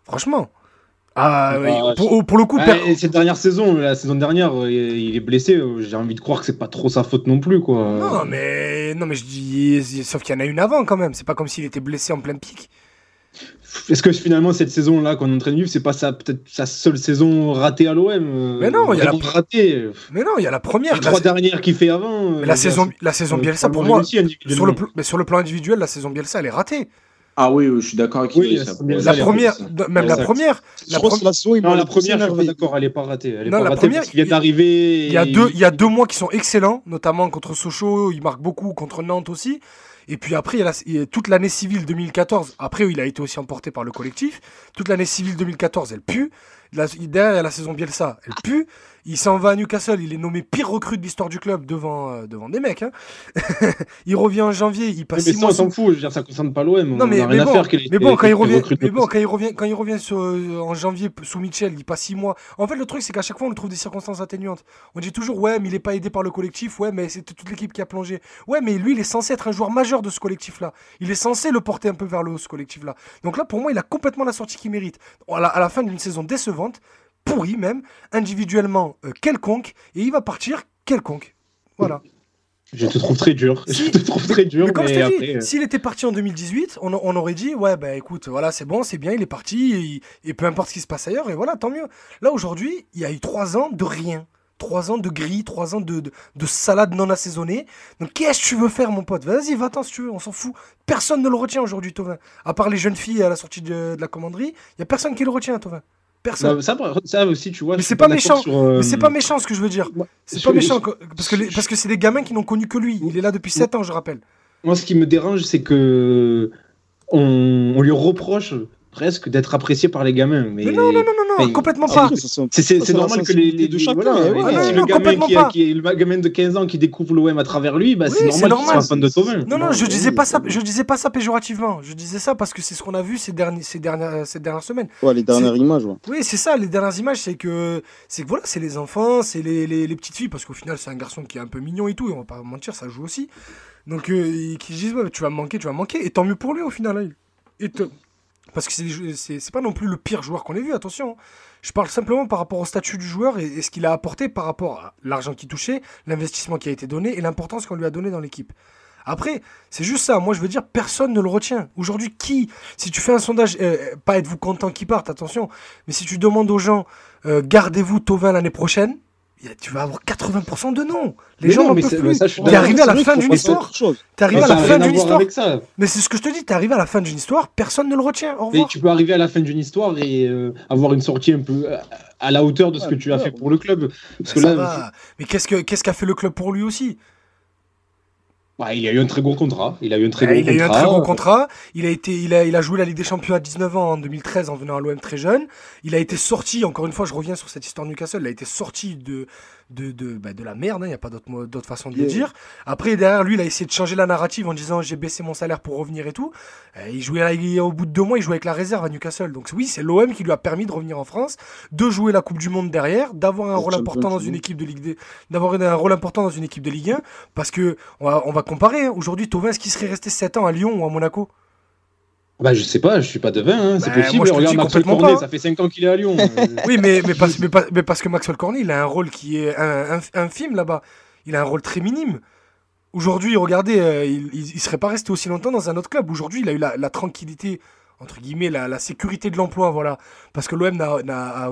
Franchement. Pour le coup, cette dernière saison, la saison dernière, il est blessé. J'ai envie de croire que c'est pas trop sa faute non plus, quoi. Non, mais je dis, sauf qu'il y en a une avant quand même. C'est pas comme s'il était blessé en pleine pique. Est-ce que finalement cette saison-là qu'on est en train de vivre, c'est pas peut-être sa seule saison ratée à l'OM? Mais non, il y a il y a la première. Les 3 dernières qu'il fait avant. Mais la saison Bielsa, pour moi, sur le plan individuel, la saison Bielsa, elle est ratée. Ah oui, je suis d'accord avec toi. La première. La première, je suis pas d'accord, elle est pas ratée. Elle est pas ratée parce qu'il vient d'arriver. Il y a 2 mois qui sont excellents, notamment contre Sochaux, il marque beaucoup, contre Nantes aussi. Et puis après, il y a toute l'année civile 2014. Après, il a été aussi emporté par le collectif. Toute l'année civile 2014, elle pue. Derrière, il y a la saison Bielsa, elle pue. Il s'en va à Newcastle, il est nommé pire recrue de l'histoire du club devant des mecs. Hein. Il revient en janvier, il passe 6 mois. On s'en fout, je veux dire, ça concerne pas l'OM. Non, mais bon, quand il revient en janvier sous Mitchell, il passe 6 mois. En fait, le truc, c'est qu'à chaque fois, on le trouve des circonstances atténuantes. On dit toujours, ouais, mais il est pas aidé par le collectif, ouais, mais c'est toute l'équipe qui a plongé. Ouais, mais lui, il est censé être un joueur majeur de ce collectif-là. Il est censé le porter un peu vers le haut, ce collectif-là. Donc là, pour moi, il a complètement la sortie qu'il mérite. À la fin d'une saison décevante, pourri même, individuellement quelconque, et il va partir quelconque. Voilà. Je te trouve très dur. Mais comme je t'ai dit, s'il était parti en 2018, on aurait dit ouais, bah écoute, voilà, c'est bon, c'est bien, il est parti, et peu importe ce qui se passe ailleurs, et voilà, tant mieux. Là, aujourd'hui, il y a eu 3 ans de rien. 3 ans de gris, 3 ans de salade non assaisonnée. Donc, qu'est-ce que tu veux faire, mon pote? Vas-y, va-t'en si tu veux, on s'en fout. Personne ne le retient aujourd'hui, Thauvin. À part les jeunes filles à la sortie de la commanderie, il n'y a personne qui le retient, Thauvin. Personne. Ça aussi, tu vois. Mais c'est pas méchant. Mais c'est pas méchant ce que je veux dire. C'est pas méchant parce que c'est des gamins qui n'ont connu que lui. Il est là depuis 7 ans, je rappelle. Moi, ce qui me dérange, c'est que on lui reproche presque d'être apprécié par les gamins. Mais non, complètement pas. C'est normal que les deux chacun. Si le gamin de 15 ans qui découvre l'OM à travers lui, bah, c'est normal qu'il soit fan de Thauvin. Non, je disais pas ça péjorativement. Je disais ça parce que c'est ce qu'on a vu ces dernières semaines. Ouais, les dernières images. Ouais. Oui, c'est ça. Les dernières images, c'est que voilà, c'est les enfants, c'est les petites filles, parce qu'au final, c'est un garçon qui est un peu mignon et tout. Et on va pas mentir, ça joue aussi. Donc, qui disent ouais, tu vas me manquer. Et tant mieux pour lui au final. Parce que c'est pas non plus le pire joueur qu'on ait vu, attention. Je parle simplement par rapport au statut du joueur et ce qu'il a apporté par rapport à l'argent qu'il touchait, l'investissement qui a été donné et l'importance qu'on lui a donnée dans l'équipe. Après, c'est juste ça. Moi, je veux dire, personne ne le retient. Aujourd'hui, si tu fais un sondage, pas êtes-vous content qu'il parte, attention, mais si tu demandes aux gens, gardez-vous Thauvin l'année prochaine, tu vas avoir 80% de non. Les gens n'en peuvent plus. T'es arrivé à la fin d'une histoire. T'es arrivé à la fin d'une histoire. Mais c'est ce que je te dis, t'es arrivé à la fin d'une histoire, personne ne le retient. Au revoir. Mais tu peux arriver à la fin d'une histoire et avoir une sortie un peu à la hauteur de ce que tu as fait pour le club. Parce que là, mais qu'est-ce qu'a fait le club pour lui aussi? Bah, il a eu un très gros contrat. Il a eu un très gros contrat. Il a joué la Ligue des Champions à 19 ans en 2013 en venant à l'OM très jeune. Il a été sorti, encore une fois, je reviens sur cette histoire de Newcastle, il a été sorti de la merde, il n'y a pas d'autre façon de le dire. Après, derrière lui, il a essayé de changer la narrative en disant j'ai baissé mon salaire pour revenir et tout. Il jouait au bout de 2 mois, il jouait avec la réserve à Newcastle. Donc oui, c'est l'OM qui lui a permis de revenir en France, de jouer la Coupe du Monde derrière, d'avoir un rôle important dans une équipe de Ligue 2, d'avoir un rôle important dans une équipe de Ligue 1. Parce que on va comparer. Hein. Aujourd'hui, Thauvin, est-ce qu'il serait resté 7 ans à Lyon ou à Monaco? Bah, je sais pas, je suis pas devin, hein. C'est possible. Moi, regarde Maxwell Cornet, ça fait 5 ans qu'il est à Lyon. Oui, mais parce que Maxwell Cornet, il a un rôle qui est infime là-bas. Il a un rôle très minime. Aujourd'hui, regardez, il serait pas resté aussi longtemps dans un autre club. Aujourd'hui, il a eu la tranquillité, entre guillemets, la sécurité de l'emploi, voilà. Parce que l'OM n'a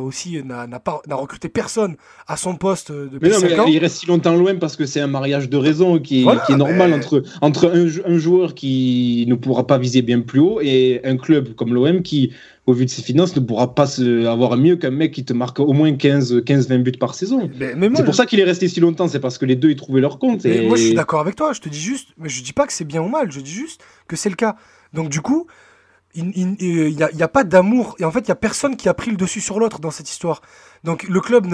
recruté personne à son poste depuis 5 ans. Il reste si longtemps à l'OM parce que c'est un mariage de raison qui est normal entre un joueur qui ne pourra pas viser bien plus haut et un club comme l'OM qui, au vu de ses finances, ne pourra pas avoir mieux qu'un mec qui te marque au moins 15-20 buts par saison. C'est pour ça qu'il est resté si longtemps, c'est parce que les deux ils trouvaient leur compte. Moi je suis d'accord avec toi, je te dis juste, mais je dis pas que c'est bien ou mal, je dis juste que c'est le cas. Donc du coup, il y a pas d'amour, et en fait il y a personne qui a pris le dessus sur l'autre dans cette histoire. Donc le club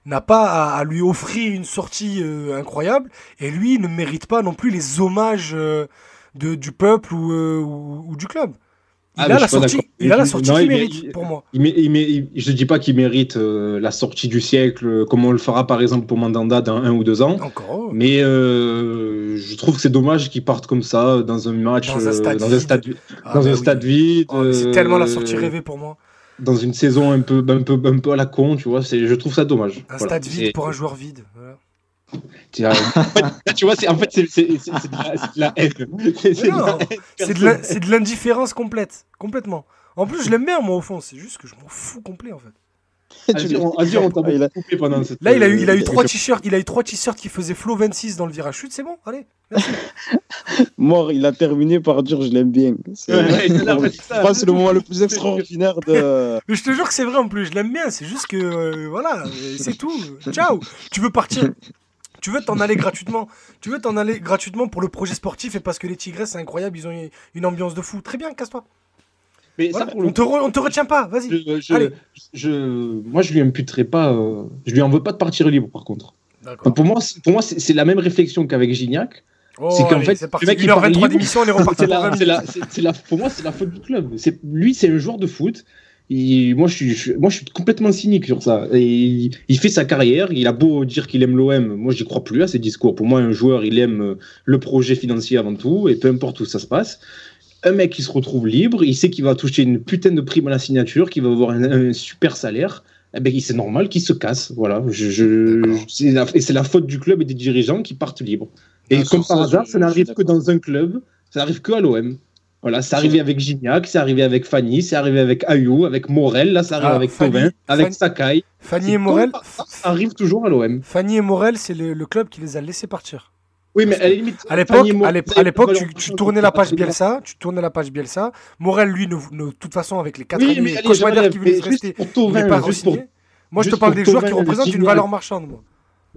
n'a pas à lui offrir une sortie incroyable, et lui ne mérite pas non plus les hommages du peuple ou du club. Il a la sortie qu'il mérite, pour moi. Je ne dis pas qu'il mérite la sortie du siècle, comme on le fera par exemple pour Mandanda dans 1 ou 2 ans. Encore. Mais je trouve que c'est dommage qu'il parte comme ça, dans un match, dans un stade vide. C'est tellement la sortie rêvée pour moi. Dans une saison un peu à la con, tu vois, je trouve ça dommage. Stade vide pour un joueur vide. Voilà. Tu vois, c'est de la haine. C'est de l'indifférence complètement. En plus, je l'aime bien, moi, au fond. C'est juste que je m'en fous complet, en fait. On t'a coupé pendant cette... Là, il a eu 3 t-shirts. Il a eu 3 t-shirts qui faisaient Flow 26 dans le virage chute. C'est bon, allez. Merci. Mort, il a terminé par dire je l'aime bien. C'est le moment le plus extraordinaire de. Mais je te jure que c'est vrai en plus. Je l'aime bien. C'est juste que voilà, c'est tout. Ciao. Tu veux partir? Tu veux t'en aller gratuitement. Tu veux t'en aller gratuitement pour le projet sportif et parce que les Tigresses, c'est incroyable. Ils ont une ambiance de fou. Très bien, casse-toi. Mais voilà, ça, on te retient pas. Vas-y. Moi, je lui imputerai pas. Je lui en veux pas de partir libre, par contre. Donc, pour moi, c'est la même réflexion qu'avec Gignac. C'est qu'en fait, le mec, il 1h23 d'émission, on est reparti. Pour moi, c'est la faute du club. Lui, c'est un joueur de foot. Moi, je suis complètement cynique sur ça. Et il fait sa carrière. Il a beau dire qu'il aime l'OM. Moi, j'y crois plus à ces discours. Pour moi, un joueur, il aime le projet financier avant tout. Et peu importe où ça se passe. Un mec qui se retrouve libre. Il sait qu'il va toucher une putain de prime à la signature, qu'il va avoir un super salaire. eh ben, c'est normal qu'il se casse. Voilà. C'est la faute du club et des dirigeants qui partent libres. Et comme par hasard, ça n'arrive que dans un club, ça n'arrive que à l'OM. Voilà, c'est arrivé avec Gignac, c'est arrivé avec Fanny, c'est arrivé avec Ayou, avec Morel, là ça arrive avec Thauvin, avec Sakai. Fanny et Morel, ça arrive toujours à l'OM. Fanny et Morel, c'est le club qui les a laissés partir. Oui, mais à la limite, à l'époque, tu tournais la page Bielsa, Morel, lui, de toute façon, avec les 4 années, Cauchemar qui voulait rester, il n'est pas re-signé. Moi, je te parle des joueurs qui représentent une valeur marchande. Moi.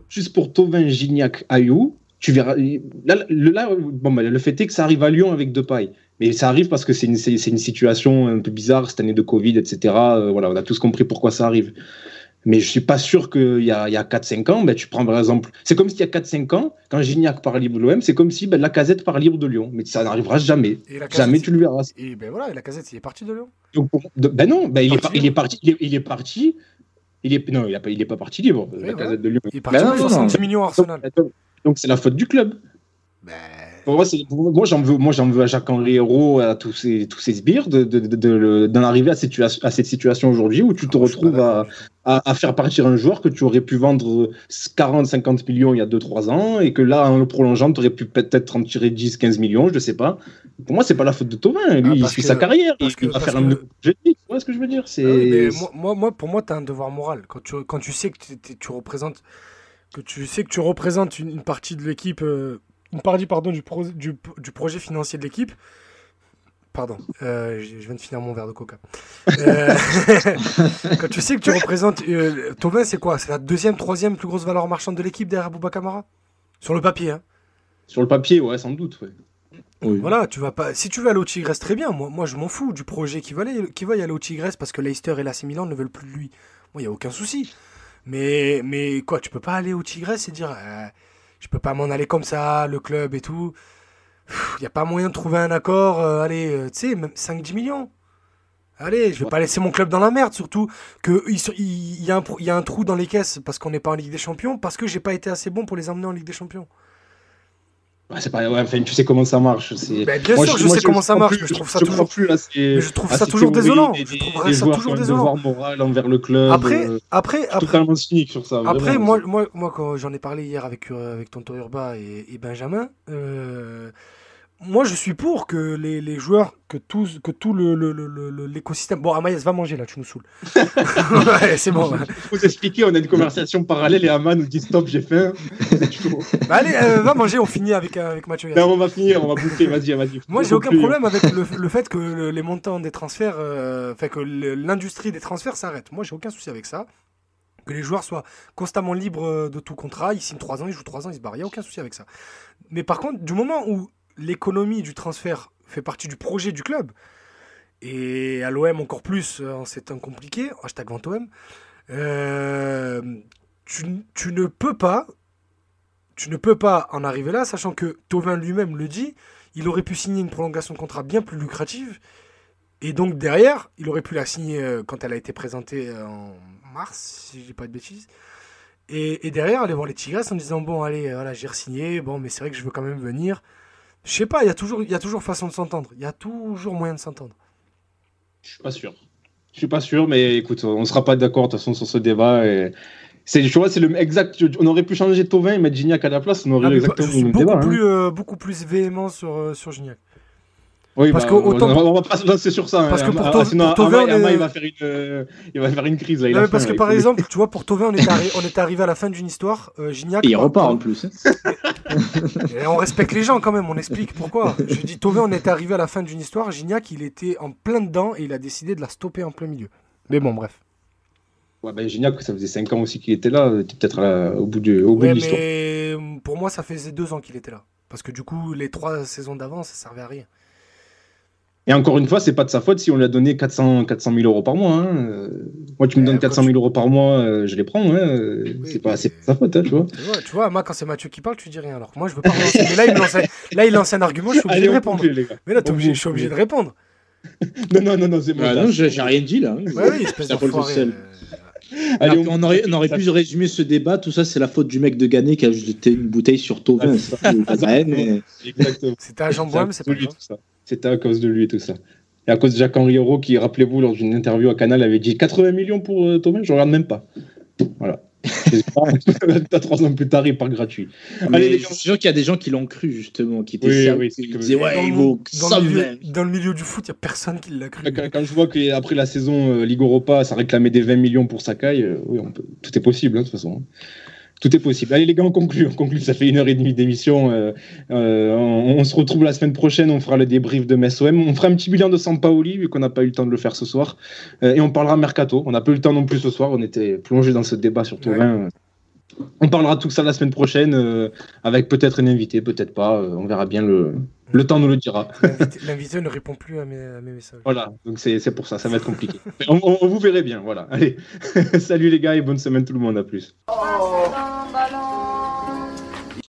Juste pour Thauvin, Gignac, Ayou, tu verras. Le fait est que ça arrive à Lyon avec Depay. Mais ça arrive parce que c'est une situation un peu bizarre, cette année de Covid, etc. Voilà, on a tous compris pourquoi ça arrive. Mais je ne suis pas sûr qu'il y a 4-5 ans, tu prends par exemple... C'est comme s'il y a 4-5 ans, quand Gignac part libre de l'OM, c'est comme si Lacazette part libre de Lyon. Mais ça n'arrivera jamais. Jamais tu le verras. Et voilà, Lacazette, il est parti de Lyon. Donc, il est parti. Non, il n'est pas parti libre, Lacazette de Lyon. Il est parti pour 70 millions à Arsenal. Donc c'est la faute du club. Moi, j'en veux à Jacques-Henri Hérault, à tous ces sbires, d'en arriver à cette situation aujourd'hui où tu te retrouves à faire partir un joueur que tu aurais pu vendre 40-50 millions il y a 2-3 ans et que là, en le prolongeant, tu aurais pu peut-être en tirer 10-15 millions, je ne sais pas. Pour moi, c'est pas la faute de Thauvin. Lui, il suit sa carrière. Il va faire un projet. Tu vois ce que je veux dire? Pour moi, tu as un devoir moral. Quand tu sais que tu représentes une partie de l'équipe. Une partie du projet financier de l'équipe. Pardon, je viens de finir mon verre de coca. Quand tu sais que tu représentes... Thauvin, c'est quoi? C'est la 2e, 3e plus grosse valeur marchande de l'équipe derrière Boubacar Kamara? Sur le papier, hein? Sur le papier, ouais, sans doute, ouais. Oui. Voilà, si tu veux aller au Tigres, très bien. Moi, je m'en fous du projet qui va y aller au Tigres parce que Leicester et l'AC Milan ne veulent plus de lui. Moi, il n'y a aucun souci. Mais quoi, tu peux pas aller au Tigres et dire... je peux pas m'en aller comme ça, le club et tout. Il n'y a pas moyen de trouver un accord. Tu sais, même 5-10 millions. Allez, je vais pas laisser mon club dans la merde, surtout qu'il y a un trou dans les caisses parce qu'on n'est pas en Ligue des Champions, parce que j'ai pas été assez bon pour les emmener en Ligue des Champions. Ouais, c'est pas... tu sais comment ça marche. Bien sûr, je sais comment ça marche, mais je trouve ça toujours... je trouve ça toujours désolant. Je trouverais ça toujours désolant. Devoir moral envers le club. Après, totalement cynique sur ça. Après, moi, quand j'en ai parlé hier avec Tonton Urba et Benjamin, moi, je suis pour que les joueurs, que tout l'écosystème... Bon, Amaïs, va manger, là, tu nous saoules. Ouais, c'est bon. Faut expliquer, on a une conversation parallèle et Ama nous dit stop, j'ai faim. Allez, va manger, on finit avec Mathieu. Non, on va finir, on va bouffer, vas-y. Moi, j'ai aucun problème avec le fait que les montants des transferts, que l'industrie des transferts s'arrête. Moi, j'ai aucun souci avec ça. Que les joueurs soient constamment libres de tout contrat, ils signent 3 ans, ils jouent 3 ans, ils se barrent. Il n'y a aucun souci avec ça. Mais par contre, du moment où l'économie du transfert fait partie du projet du club, et à l'OM encore plus en ces temps compliqués, #VentOM, tu ne peux pas en arriver là, sachant que Thauvin lui-même le dit, il aurait pu signer une prolongation de contrat bien plus lucrative, et donc derrière, il aurait pu la signer quand elle a été présentée en mars, si je dis pas de bêtises, et derrière aller voir les Tigres en disant bon allez, voilà, j'ai re-signé, bon mais c'est vrai que je veux quand même venir. Je sais pas, il y a toujours façon de s'entendre. Il y a toujours moyen de s'entendre. Je suis pas sûr, mais écoute, on sera pas d'accord de toute façon sur ce débat. Et tu vois, c'est le exact. On aurait pu changer Thauvin et mettre Gignac à la place, on aurait exactement le même débat. Beaucoup plus véhément sur Gignac. Oui, parce on va pas se lancer sur ça. Parce que pour Thauvin, il va faire une crise. Là, parce que par exemple, tu vois, pour Thauvin, on est arrivé à la fin d'une histoire. Gignac. Et il repart en plus. Et on respecte les gens quand même, on explique pourquoi. Je dis Thauvin, on est arrivé à la fin d'une histoire. Gignac, il était en plein dedans et il a décidé de la stopper en plein milieu. Mais bon, bref. Ouais, Gignac, ça faisait 5 ans aussi qu'il était là. Il était peut-être au bout de l'histoire. Mais pour moi, ça faisait 2 ans qu'il était là. Parce que du coup, les 3 saisons d'avant, ça servait à rien. Et encore une fois, c'est pas de sa faute si on lui a donné 400 000 euros par mois. Hein. Moi, tu me donnes 400 000 euros par mois, je les prends. Hein. Oui, c'est pas de sa faute, hein, tu vois. Tu vois, moi, quand c'est Mathieu qui parle, tu dis rien. Alors moi, je veux pas relancer. Mais là, il lance un argument, je suis obligé de répondre. Mais là, je suis obligé de répondre. Non, c'est bon. Non, j'ai rien dit là. Oui, espèce d'enfoiré. Allez, on aurait pu résumer ce débat. Tout ça, c'est la faute du mec de Gannet qui a jeté une bouteille sur Thauvin. Exactement. C'était à Jean Boime, c'est pas lui, tout ça. C'était à cause de lui et tout ça. Et à cause de Jacques-Henri Hérault, qui, rappelez-vous, lors d'une interview à Canal, avait dit 80 millions pour Thomas, je regarde même pas. Voilà. 3 ans plus tard, il part gratuit. Allez, les gars, je suis sûr qu'il y a des gens qui l'ont cru, justement, qui disaient ouais, il vaut dans le milieu du foot, il n'y a personne qui l'a cru. Quand je vois qu'après la saison Ligue Europa, ça réclamait des 20 millions pour Sakai, oui, tout est possible, de toute façon. Tout est possible. Allez les gars, on conclut. Ça fait 1h30 d'émission. On se retrouve la semaine prochaine. On fera le débrief de Metz-OM. On fera un petit bilan de Sampaoli, vu qu'on n'a pas eu le temps de le faire ce soir. Et on parlera Mercato. On n'a pas eu le temps non plus ce soir. On était plongé dans ce débat sur Thauvin. On parlera de tout ça la semaine prochaine, avec peut-être un invité, peut-être pas. On verra bien. Le temps nous le dira. L'invité ne répond plus à mes messages. Voilà, donc c'est pour ça. Ça va être compliqué. on vous verrez bien. Voilà. Allez, salut les gars et bonne semaine tout le monde. À plus. Oh.